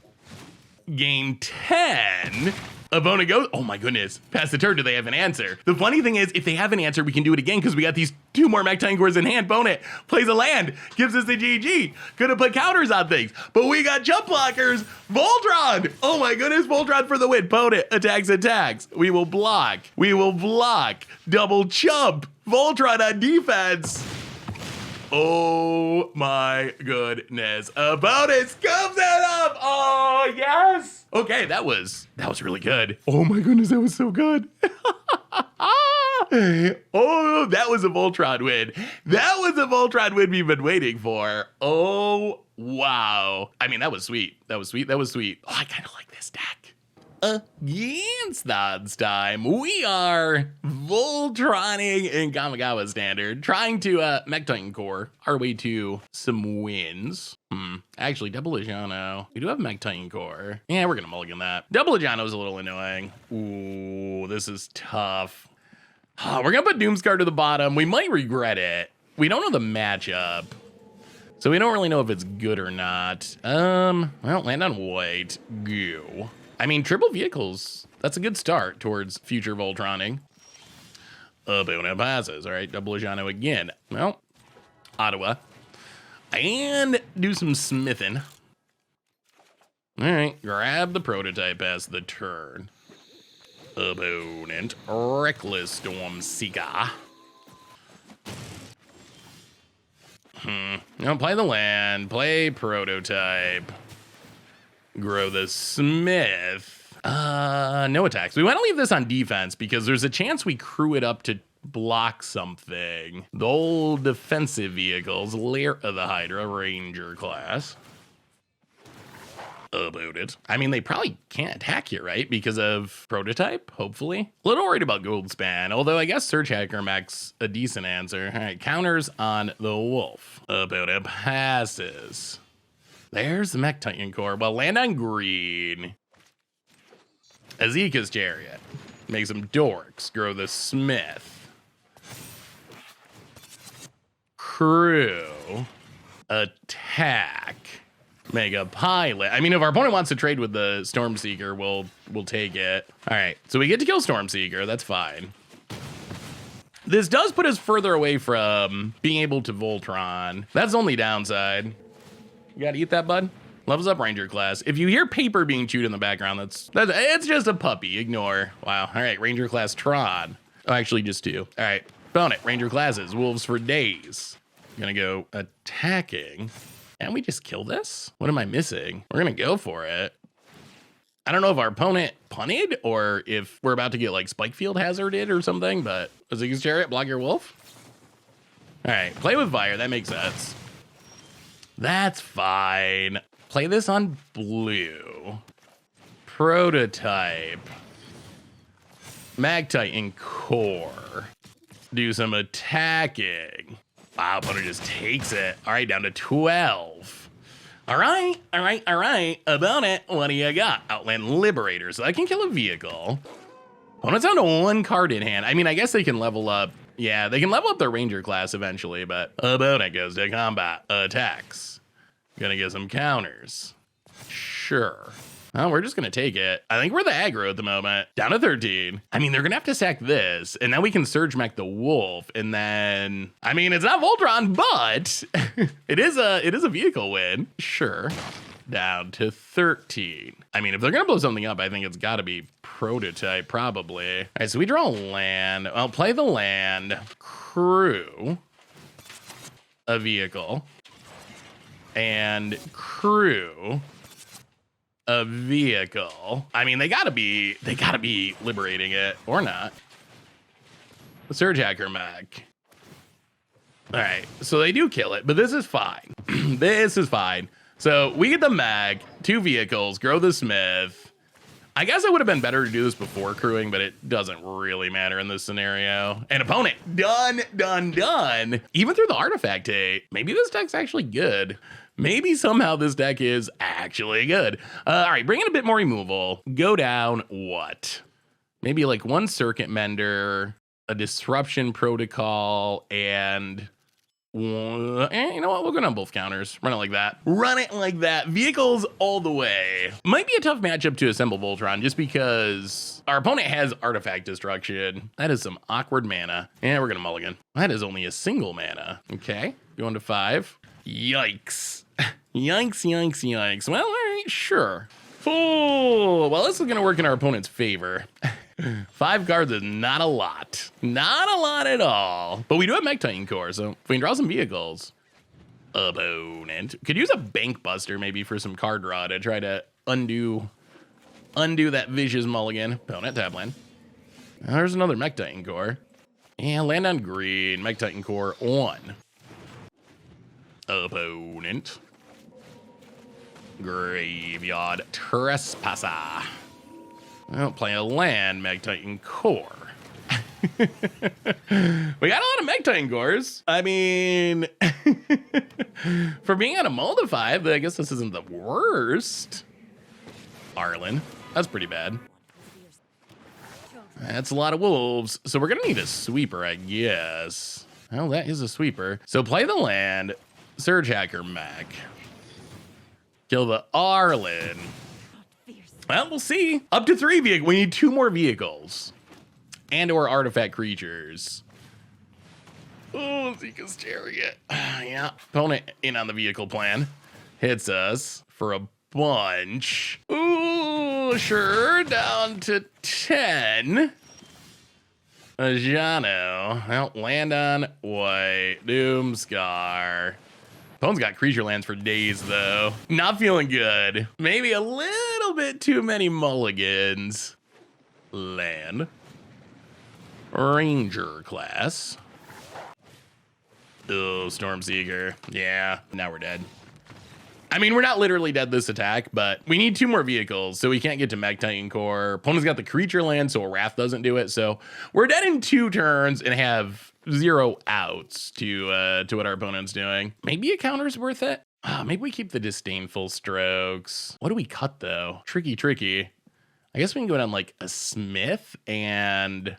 Game 10. Opponent goes, oh my goodness. Pass the turn, do they have an answer? The funny thing is, if they have an answer, we can do it again because we got these 2 more Mechtitan Cores in hand. Opponent plays a land, gives us the GG. Could have put counters on things, but we got jump blockers. Voltron, oh my goodness, Voltron for the win. Opponent attacks. We will block. Double chump. Voltron on defense. Oh my goodness. Opponent scoops it up. Oh yes. Okay, that was really good. Oh my goodness, that was so good. Oh, that was a Voltron win. That was a Voltron win we've been waiting for. Oh, wow. I mean, that was sweet. Oh, I kind of like this deck. Against odds time, we are Voltroning in Kamigawa Standard, trying to Mechtitan Core our way to some wins. Actually, Double Ajano. We do have Mechtitan Core. Yeah, we're gonna mulligan that. Double Ajano is a little annoying. Ooh, this is tough. We're gonna put Doomscar to the bottom. We might regret it. We don't know the matchup, so we don't really know if it's good or not. Well, land on white. Go. I mean, triple vehicles, that's a good start towards future Voltroning. Abuna passes. All right, double Ajano again. Well, Ottawa. And do some smithing. All right, grab the prototype as the turn. Opponent, Reckless Storm Seeker. No, play the land, play prototype. Grow the smith. No attacks. We want to leave this on defense because there's a chance we crew it up to block something. The old defensive vehicles, Lair of the Hydra, Ranger class. About it. I mean, they probably can't attack you, right? Because of prototype, hopefully. A little worried about Goldspan, although I guess Search Hacker Mech's a decent answer. All right, counters on the wolf. About it passes. There's the Mechtitan Core. Well, land on green. Azeka's Chariot. Make some dorks. Grow the smith. Crew. Attack. Make a pilot. I mean, if our opponent wants to trade with the Stormseeker, we'll take it. All right, so we get to kill Stormseeker. That's fine. This does put us further away from being able to Voltron. That's the only downside. You gotta eat that, bud. Levels up Ranger class. If you hear paper being chewed in the background, that's it's just a puppy. Ignore. Wow. All right, Ranger class Tron. Oh, actually, just 2. All right, bonnet. Ranger classes. Wolves for days. Gonna go attacking. Can we just kill this? What am I missing? We're gonna go for it. I don't know if our opponent punted or if we're about to get like Spike Field hazarded or something, but Azeka's Chariot, block your wolf. All right, play with fire, that makes sense. That's fine. Play this on blue. Prototype. Mechtitan Core. Do some attacking. Wow, opponent just takes it. All right, down to 12. All right. About it, what do you got? Outland Liberator, so I can kill a vehicle. Opponent's down to 1 card in hand. I mean, I guess they can level up. Yeah, they can level up their Ranger class eventually, but about it goes to combat. Attacks. Gonna get some counters. Sure. Well, we're just gonna take it. I think we're the aggro at the moment. Down to 13. I mean, they're gonna have to sack this, and then we can Surge Mech the wolf, and then I mean, it's not Voltron, but it is a vehicle win. Sure. Down to 13. I mean, if they're gonna blow something up, I think it's gotta be prototype, probably. All right, so we draw land. I'll play the land. Crew a vehicle. And crew a vehicle. I mean, they gotta be liberating it or not. The Surge Hacker Mech. All right, so they do kill it, but this is fine. This is fine. So we get the mag, 2 vehicles, grow the smith. I guess it would have been better to do this before crewing, but it doesn't really matter in this scenario. And opponent, done. Even through the artifact hate, maybe this deck's actually good. Maybe somehow this deck is actually good. All right, bring in a bit more removal. Go down what? Maybe like 1 Circuit Mender, a Disruption Protocol, and you know what? We'll go down both counters. Run it like that. Run it like that. Vehicles all the way. Might be a tough matchup to assemble Voltron just because our opponent has Artifact Destruction. That is some awkward mana. And we're gonna mulligan. That is only a single mana. Okay, going to 5. Yikes. Yikes. Well, all right, sure. Oh, well, this is gonna work in our opponent's favor. 5 cards is not a lot. Not a lot at all. But we do have Mechtitan Core, so if we can draw some vehicles. Opponent. Could use a Bank Buster maybe for some card draw to try to undo that vicious mulligan. Opponent, tap land. There's another Mechtitan Core. And land on green. Mechtitan Core on. Opponent. Graveyard Trespasser. Well, play a land, Mechtitan Core. We got a lot of Mechtitan Cores. I mean, for being on a mold of 5, I guess this isn't the worst. Arlen, that's pretty bad. That's a lot of wolves. So we're gonna need a sweeper, I guess. Well, that is a sweeper. So play the land, Surge Hacker Mech. Kill the Arlen. Well, we'll see. Up to 3 vehicles. We need 2 more vehicles. and or artifact creatures. Oh, Zika's chariot. Yeah, opponent in on the vehicle plan. Hits us for a bunch. Ooh, sure, down to 10. Ajano. Well, land on white. Doomscar. Opponent's got creature lands for days, though. Not feeling good. Maybe a little bit too many mulligans. Land. Ranger class. Oh, Stormseeker. Yeah, now we're dead. I mean, we're not literally dead this attack, but we need 2 more vehicles, so we can't get to Mechtitan Core. Opponent's got the creature land, so a Wrath doesn't do it. So we're dead in 2 turns and have 0 outs to what our opponent's doing. Maybe a counter's worth it. Maybe we keep the Disdainful Strokes. What do we cut, though? Tricky. I guess we can go down like a Smith and...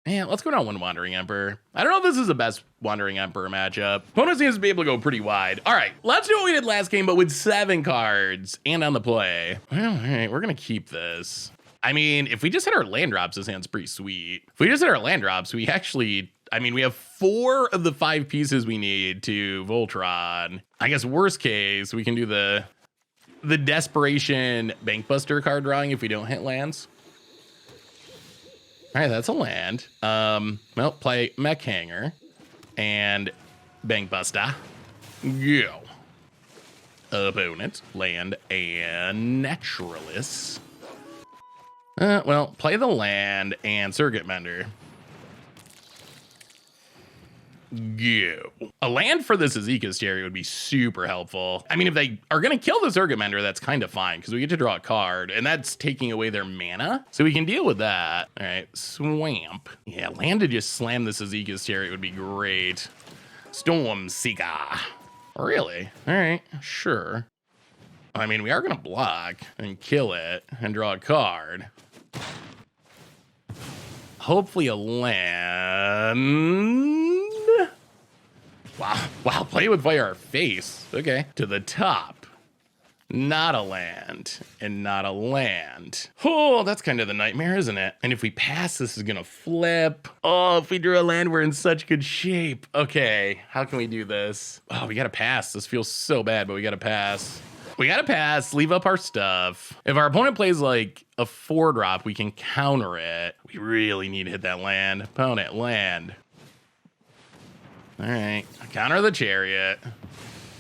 Yeah, let's go down 1 Wandering Emperor. I don't know if this is the best Wandering Emperor matchup. Opponent seems to be able to go pretty wide. All right, let's do what we did last game, but with 7 cards and on the play. Well, all right, we're gonna keep this. I mean, if we just hit our land drops, this hand's pretty sweet. If we just hit our land drops, we actually, I mean, we have 4 of the 5 pieces we need to Voltron. I guess worst case, we can do the Desperation Bankbuster card drawing if we don't hit lands. All right, that's a land. Well, play Mech Hanger and Bankbuster. Go. Opponent, land and Naturalist. Well, play the land and Circuit Bender. Go. A land for this Azeka's Chariot would be super helpful. I mean, if they are going to kill the Circuit Bender, that's kind of fine because we get to draw a card and that's taking away their mana. So we can deal with that. All right, Swamp. Yeah, land to just slam this Azeka's Chariot would be great. Stormseeker. Really? All right, sure. I mean, we are going to block and kill it and draw a card. Hopefully a land. Wow, play with fire our face. Okay, to the top. Not a land, and not a land. Oh, that's kind of the nightmare, isn't it? And if we pass, this is gonna flip. Oh, if we drew a land, we're in such good shape. Okay, how can we do this? Oh, we gotta pass. This feels so bad, but we gotta pass. We gotta pass, leave up our stuff. If our opponent plays like a 4-drop, we can counter it. We really need to hit that land. Opponent, land. All right, counter the Chariot.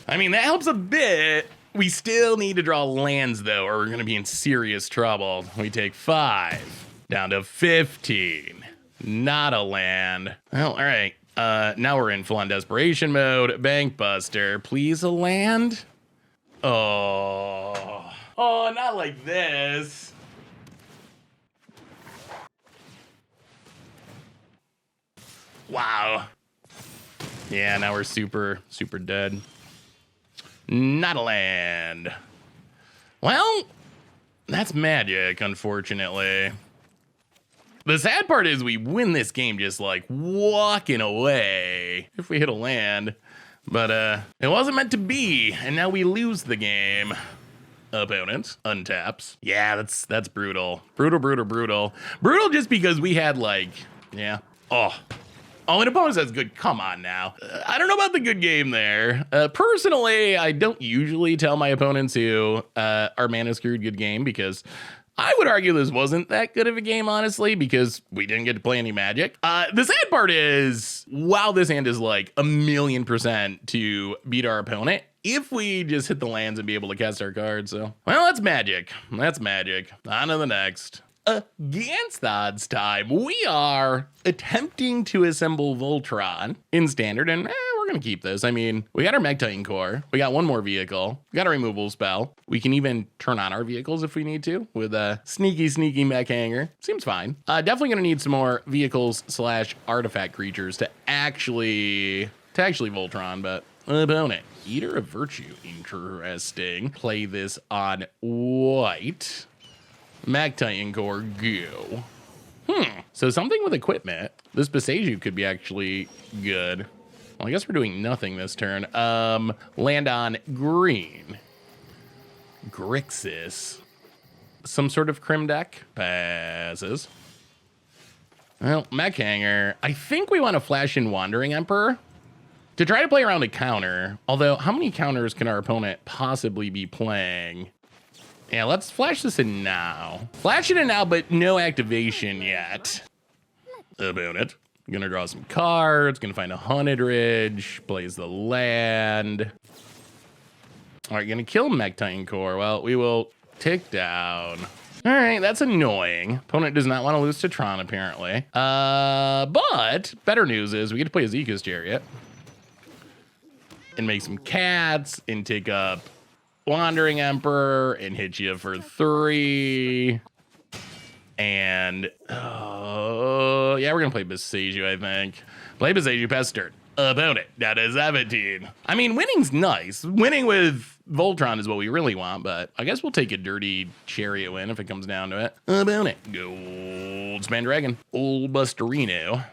I mean, that helps a bit. We still need to draw lands, though, or we're going to be in serious trouble. We take 5, down to 15. Not a land. Well, all right. Now we're in full-on desperation mode. Bankbuster, please a land? Oh, not like this. Wow. Yeah, now we're super dead. Not a land. Well, that's magic, unfortunately. The sad part is we win this game just like walking away if we hit a land. But it wasn't meant to be, and now we lose the game. Opponent untaps. Yeah, that's brutal. Brutal just because we had like, yeah. Oh, and opponent says good. Come on now. I don't know about the good game there. Personally, I don't usually tell my opponents who are mana screwed good game because I would argue this wasn't that good of a game, honestly, because we didn't get to play any magic. The sad part is, while this hand is like 1,000,000% to beat our opponent, if we just hit the lands and be able to cast our cards, so. Well, that's magic. That's magic. On to the next. Against odds time, we are attempting to assemble Voltron in standard, and we're gonna keep this. I mean, we got our Mechtitan Core, we got 1 more vehicle, we got a removal spell. We can even turn on our vehicles if we need to with a sneaky Mech Hanger. Seems fine. Definitely gonna need some more vehicles / artifact creatures to actually Voltron, but opponent. Eater of Virtue, interesting. Play this on white. Mechtitan Core, go. So something with equipment. This Beseju could be actually good. Well, I guess we're doing nothing this turn. Land on green. Grixis. Some sort of Crim deck. Passes. Well, Mech Hanger. I think we want to flash in Wandering Emperor to try to play around a counter. Although, how many counters can our opponent possibly be playing? Yeah, let's flash this in now. Flash it in now, but no activation yet. Opponent. Gonna draw some cards, gonna find a Haunted Ridge, plays the land. All right, gonna kill Mechtitan Core. Well, we will tick down. All right, that's annoying. Opponent does not want to lose to Tron, apparently. But better news is we get to play Ezekiel's Chariot and make some cats and take up Wandering Emperor and hit you for 3. And, yeah, we're going to play Beseiju, I think. Play Beseiju, pass turn. Opponent, down to 17. I mean, winning's nice. Winning with Voltron is what we really want, but I guess we'll take a dirty Chariot win if it comes down to it. Opponent, Goldspan Dragon. Old Busterino.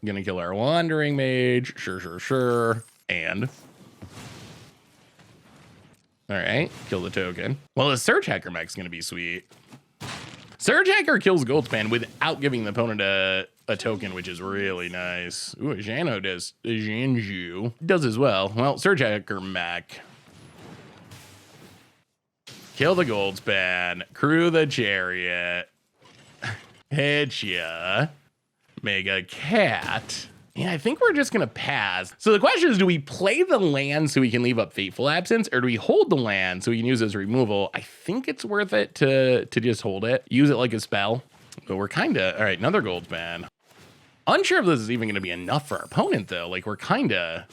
Gonna kill our Wandering Mage. Sure. And... all right, kill the token. Well, the Surge Hacker mech's gonna be sweet. Surge Hacker kills Goldspan without giving the opponent a token, which is really nice. Ooh, Jano does. Janju does as well. Well, Surge Hacker mech. Kill the Goldspan. Crew the Chariot. Hit ya. Make a cat. Yeah, I think we're just gonna pass. So the question is, do we play the land so we can leave up Fateful Absence, or do we hold the land so we can use it as removal? I think it's worth it to just hold it, use it like a spell. But we're kinda, all right, another Goldspan. Unsure if this is even gonna be enough for our opponent though. Like we're kinda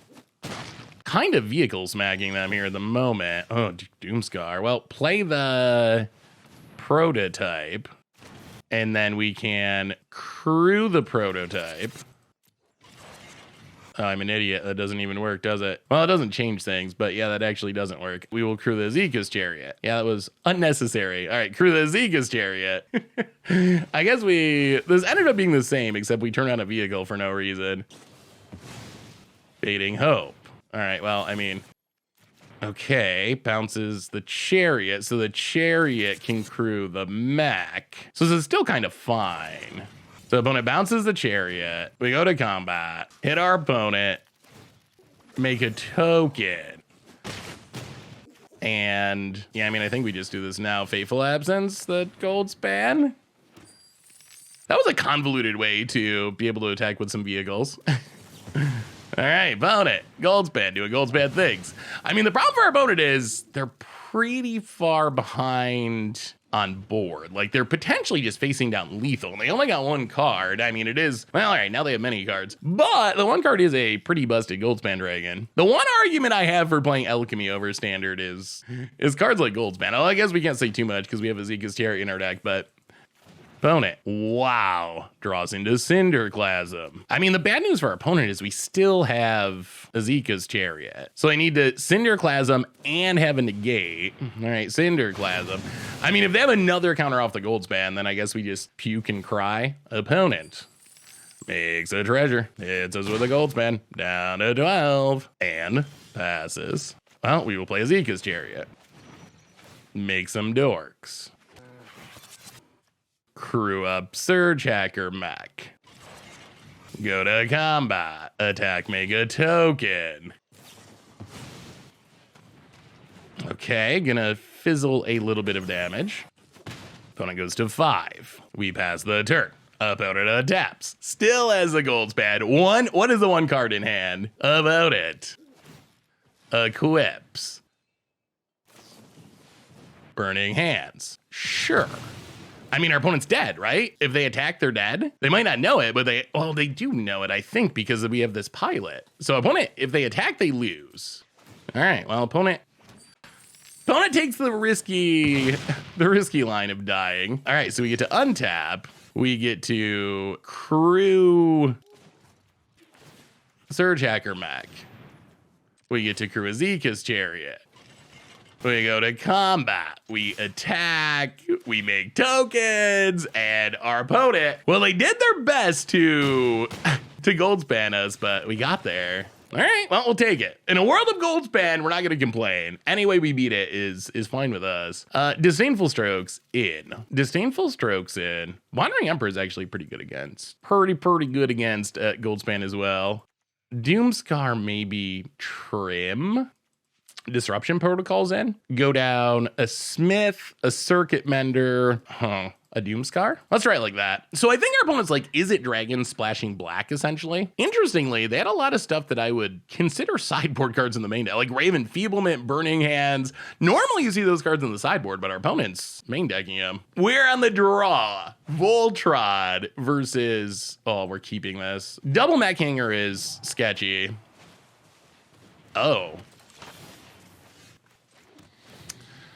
vehicle smacking them here at the moment. Oh, Doomscar. Well, play the prototype, and then we can crew the prototype. Oh, I'm an idiot. That doesn't even work, does it? Well, it doesn't change things, but yeah, that actually doesn't work. We will crew the Ezekiel's Chariot. Yeah, that was unnecessary. All right, crew the Ezekiel's Chariot. I guess this ended up being the same, except we turned on a vehicle for no reason. Fading Hope. All right, well, I mean, okay, bounces the Chariot, so the Chariot can crew the mech. So this is still kind of fine. So opponent bounces the Chariot. We go to combat, hit our opponent, make a token. And yeah, I mean, I think we just do this now. Fateful Absence, the Goldspan. That was a convoluted way to be able to attack with some vehicles. All right, opponent, Goldspan, doing Goldspan things. I mean, the problem for our opponent is they're pretty far behind on board. Like they're potentially just facing down lethal, and they only got 1 card. I mean, it is, well, all right, now they have many cards, but the 1 card is a pretty busted Goldspan Dragon. The one argument I have for playing Alchemy over Standard is cards like Goldspan. Well, I guess we can't say too much because we have Ezekiel's Chariot in our deck, but opponent, wow, draws into Cinderclasm. I mean, the bad news for our opponent is we still have Ezekiel's Chariot. So I need to Cinderclasm and have a negate. All right, Cinderclasm. I mean, if they have another counter off the Goldspan, then I guess we just puke and cry. Opponent makes a treasure. Hits us with a Goldspan. Down to 12. And passes. Well, we will play Ezekiel's Chariot. Make some dorks. Crew up Surge Hacker mech. Go to combat. Attack, make a token. Okay, gonna fizzle a little bit of damage. Opponent goes to 5. We pass the turn. Opponent adapts. Still has a Goldspan. What is the 1 card in hand? About it. Equips. Burning Hands. Sure. I mean, our opponent's dead, right? If they attack, they're dead. They might not know it, but they do know it, I think, because we have this pilot. So opponent, if they attack, they lose. All right, well, opponent takes the risky line of dying. All right, so we get to untap. We get to crew Surge Hacker mech. We get to crew Ezekiel's Chariot. We go to combat, we attack, we make tokens, and our opponent, well, they did their best to Goldspan us, but we got there. All right, well, we'll take it. In a world of Goldspan, we're not going to complain. Any way we beat it is fine with us. Disdainful Strokes in. Disdainful Strokes in. Wandering Emperor is actually pretty good against. Pretty good against Goldspan as well. Doomscar maybe trim. Disruption Protocols in. Go down a Smith, a Circuit Mender, a Doomscar. Let's try it like that. So I think our opponent's like, is it dragon splashing black, essentially? Interestingly, they had a lot of stuff that I would consider sideboard cards in the main deck, like Raven Feeblement, Burning Hands. Normally you see those cards in the sideboard, but our opponent's main decking them. We're on the draw. Voltron versus, oh, we're keeping this. Double Mech Hanger is sketchy. Oh.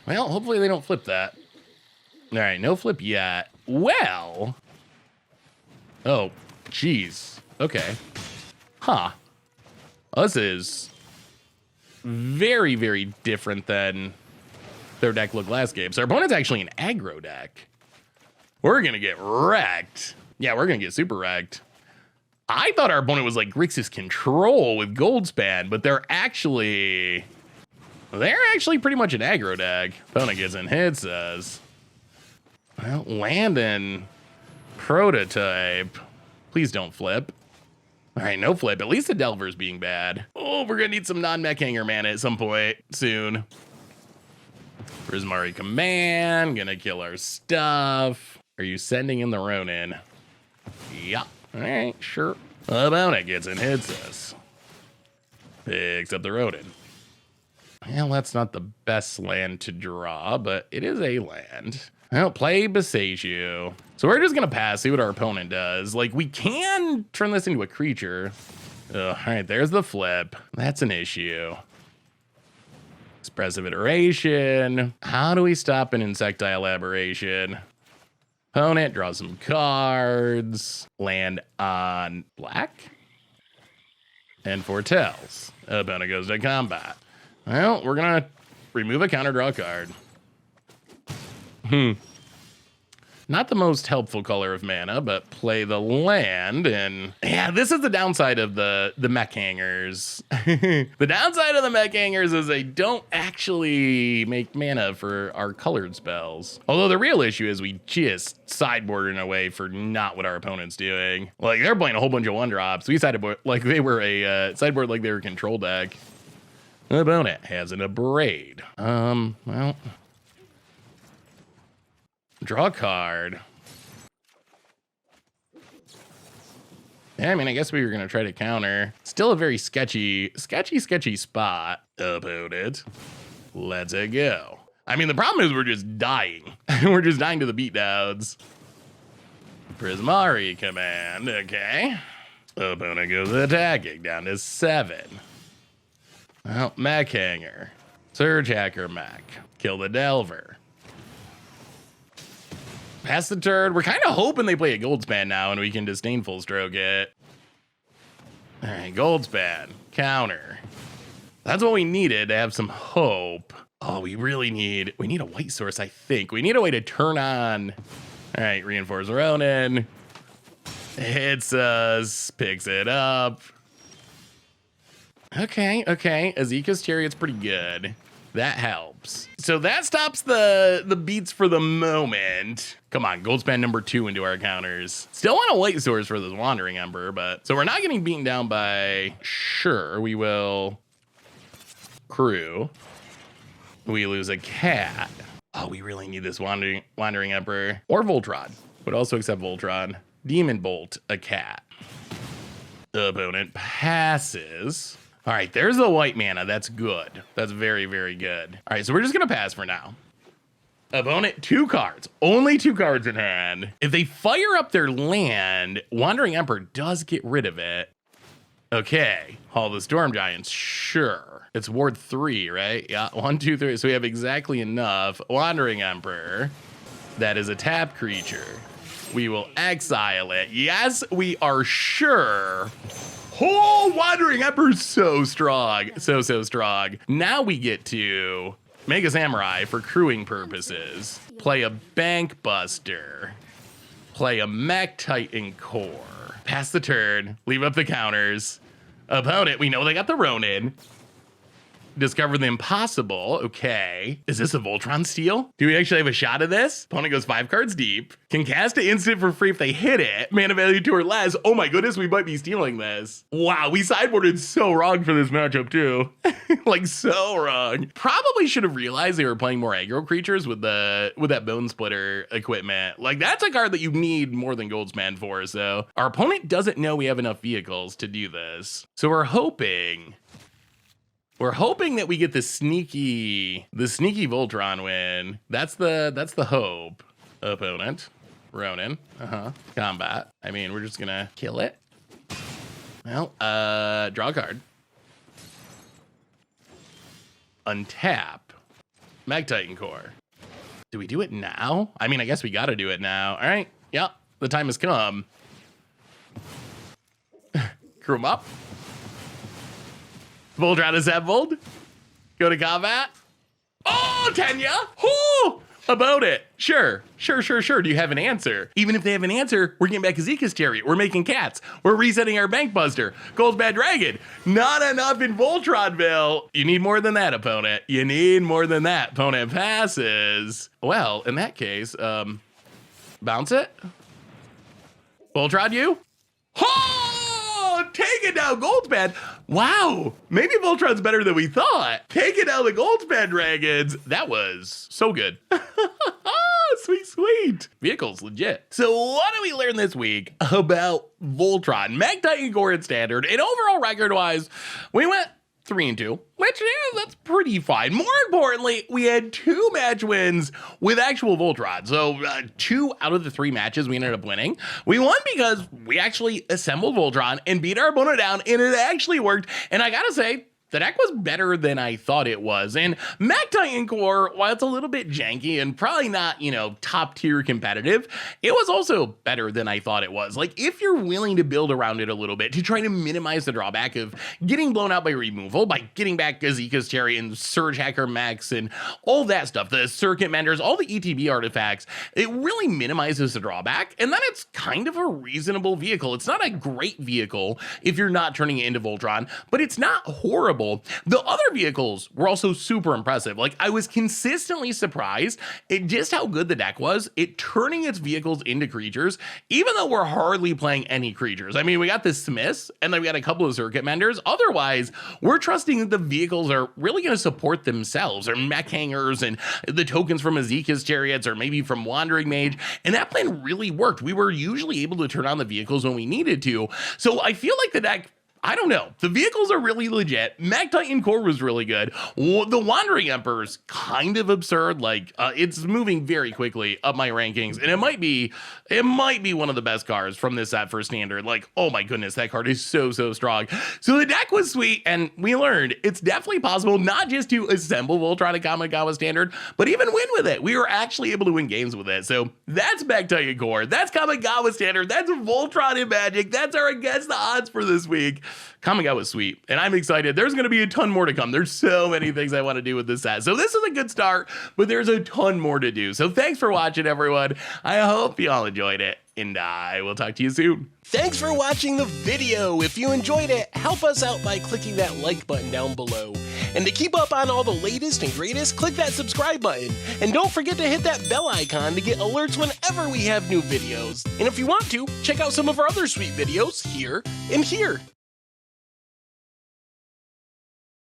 Well, hopefully they don't flip that. All right, no flip yet. Well. Oh, geez. Okay. Huh. Well, this is very, very different than their deck looked last game. So our opponent's actually an aggro deck. We're going to get wrecked. Yeah, we're going to get super wrecked. I thought our opponent was like Grixis Control with Goldspan, but they're actually pretty much an aggro deck. Opponent gets in, hits us. Well, Landon Prototype. Please don't flip. All right, no flip. At least the Delver's being bad. Oh, we're going to need some non-mech hanger mana at some point soon. Prismari Command. Going to kill our stuff. Are you sending in the Ronin? Yeah. All right, sure. Opponent gets in, hits us. Picks up the Ronin. Well, that's not the best land to draw, but it is a land. Well, play Besage. So we're just going to pass, see what our opponent does. Like, we can turn this into a creature. All right, there's the flip. That's an issue. Expressive Iteration. How do we stop an Insectile Aberration? Opponent draws some cards. Land on black. And foretells. Opponent goes to combat. Well, we're going to remove a counter, draw a card. Not the most helpful color of mana, but play the land. And yeah, this is the downside of the mech hangers. The downside of the mech hangers is they don't actually make mana for our colored spells. Although the real issue is we just sideboarded in a way for not what our opponent's doing. Like, they're playing a whole bunch of one drops. We sideboard like they were a sideboard like they were a control deck. The opponent has an Abrade. Well, draw a card. Yeah, I mean, I guess we were going to try to counter. Still a very sketchy spot. Opponent. Let's it go. I mean, the problem is we're just dying. We're just dying to the beatdowns. Prismari Command. Okay. Opponent goes attacking down to 7. Well, Mech Hanger. Surge Hacker Mech. Kill the Delver. Pass the turn. We're kind of hoping they play a Goldspan now and we can Disdainful Stroke it. All right, Goldspan. Counter. That's what we needed to have some hope. Oh, we need a white source, I think. We need a way to turn on. All right, Reinforce Ronin. Hits us. Picks it up. Okay. Azeka's Chariot's pretty good. That helps. So that stops the beats for the moment. Come on, Goldspan number 2 into our counters. Still want a white source for this Wandering Emperor, but so we're not getting beaten down by. Sure, we will. Crew. We lose a cat. Oh, we really need this Wandering Emperor or Voltron. Would also accept Voltron. Demon Bolt, a cat. The opponent passes. All right, there's the white mana. That's good. That's very, very good. All right, so we're just going to pass for now. Opponent, 2 cards. Only 2 cards in hand. If they fire up their land, Wandering Emperor does get rid of it. Okay, Hall of the Storm Giants, sure. It's Ward 3, right? Yeah, 1, 2, 3. So we have exactly enough. Wandering Emperor. That is a tap creature. We will exile it. Yes, we are sure. Oh, Wandering Emperor's so strong. So strong. Now we get to make a Samurai for crewing purposes. Play a Bank Buster. Play a Mechtitan Core. Pass the turn. Leave up the counters. Opponent, we know they got the Ronin. Discover the impossible. Okay. Is this a Voltron steal? Do we actually have a shot of this? Opponent goes 5 cards deep. Can cast an instant for free if they hit it. Mana value 2 or less. Oh my goodness, we might be stealing this. Wow, we sideboarded so wrong for this matchup too. Like so wrong. Probably should have realized they were playing more aggro creatures with that Bone Splitter equipment. Like that's a card that you need more than Goldspan for. So our opponent doesn't know we have enough vehicles to do this. So we're hoping that we get the sneaky Voltron win. That's the hope. Opponent, Ronin, combat. I mean, we're just gonna kill it. Well, draw a card. Untap. Mechtitan Core. Do we do it now? I mean, I guess we gotta do it now. All right, yep, the time has come. Crew 'em up. Voltron assembled. Go to combat. Oh, Tenya! Whoo! About it. Sure. Do you have an answer? Even if they have an answer, we're getting back Azeka's Chariot. We're making cats. We're resetting our Bank Buster. Goldspan Dragon. Not enough in Voltronville. You need more than that, opponent. You need more than that. Opponent passes. Well, in that case, bounce it. Voltron you. Oh, take it down, Goldspan. Wow, maybe Voltron's better than we thought. Taking down the Goldspan Dragons. That was so good. Sweet. Vehicles, legit. So what do we learn this week about Voltron? Mechtitan Core in Standard, and overall record-wise, we went 3-2, which, yeah, that's pretty fine. More importantly, we had 2 match wins with actual Voltron. So 2 out of the 3 matches we ended up winning. We won because we actually assembled Voltron and beat our opponent down, and it actually worked. And I gotta say, the deck was better than I thought it was. And Mechtitan Core, while it's a little bit janky and probably not, top tier competitive, it was also better than I thought it was. Like, if you're willing to build around it a little bit to try to minimize the drawback of getting blown out by removal, by getting back Azeka's Chariot and Surge Hacker Mechs and all that stuff, the Circuit Menders, all the ETB artifacts, it really minimizes the drawback. And then it's kind of a reasonable vehicle. It's not a great vehicle if you're not turning it into Voltron, but it's not horrible. The other vehicles were also super impressive. Like, I was consistently surprised at just how good the deck was at turning its vehicles into creatures, even though we're hardly playing any creatures. I mean, we got the Smiths, and then we got a couple of Circuit Menders. Otherwise, we're trusting that the vehicles are really going to support themselves, or Mech Hangers, and the tokens from Azeka's Chariots, or maybe from Wandering Mage, and that plan really worked. We were usually able to turn on the vehicles when we needed to, so I feel like the deck, I don't know. The vehicles are really legit. Mechtitan Core was really good. The Wandering Emperor's kind of absurd. Like, it's moving very quickly up my rankings, and it might be one of the best cards from this set for Standard. Like, oh my goodness, that card is so strong. So the deck was sweet, and we learned it's definitely possible not just to assemble Voltron and Kamigawa Standard, but even win with it. We were actually able to win games with it. So that's Mechtitan Core. That's Kamigawa Standard. That's Voltron in Magic. That's our Against the Odds for this week. Kamigawa was sweet, and I'm excited. There's going to be a ton more to come. There's so many things I want to do with this set. So this is a good start, but there's a ton more to do. So thanks for watching, everyone. I hope you all enjoyed it, and I will talk to you soon. Thanks for watching the video. If you enjoyed it, help us out by clicking that like button down below. And to keep up on all the latest and greatest, click that subscribe button. And don't forget to hit that bell icon to get alerts whenever we have new videos. And if you want to, check out some of our other sweet videos here and here.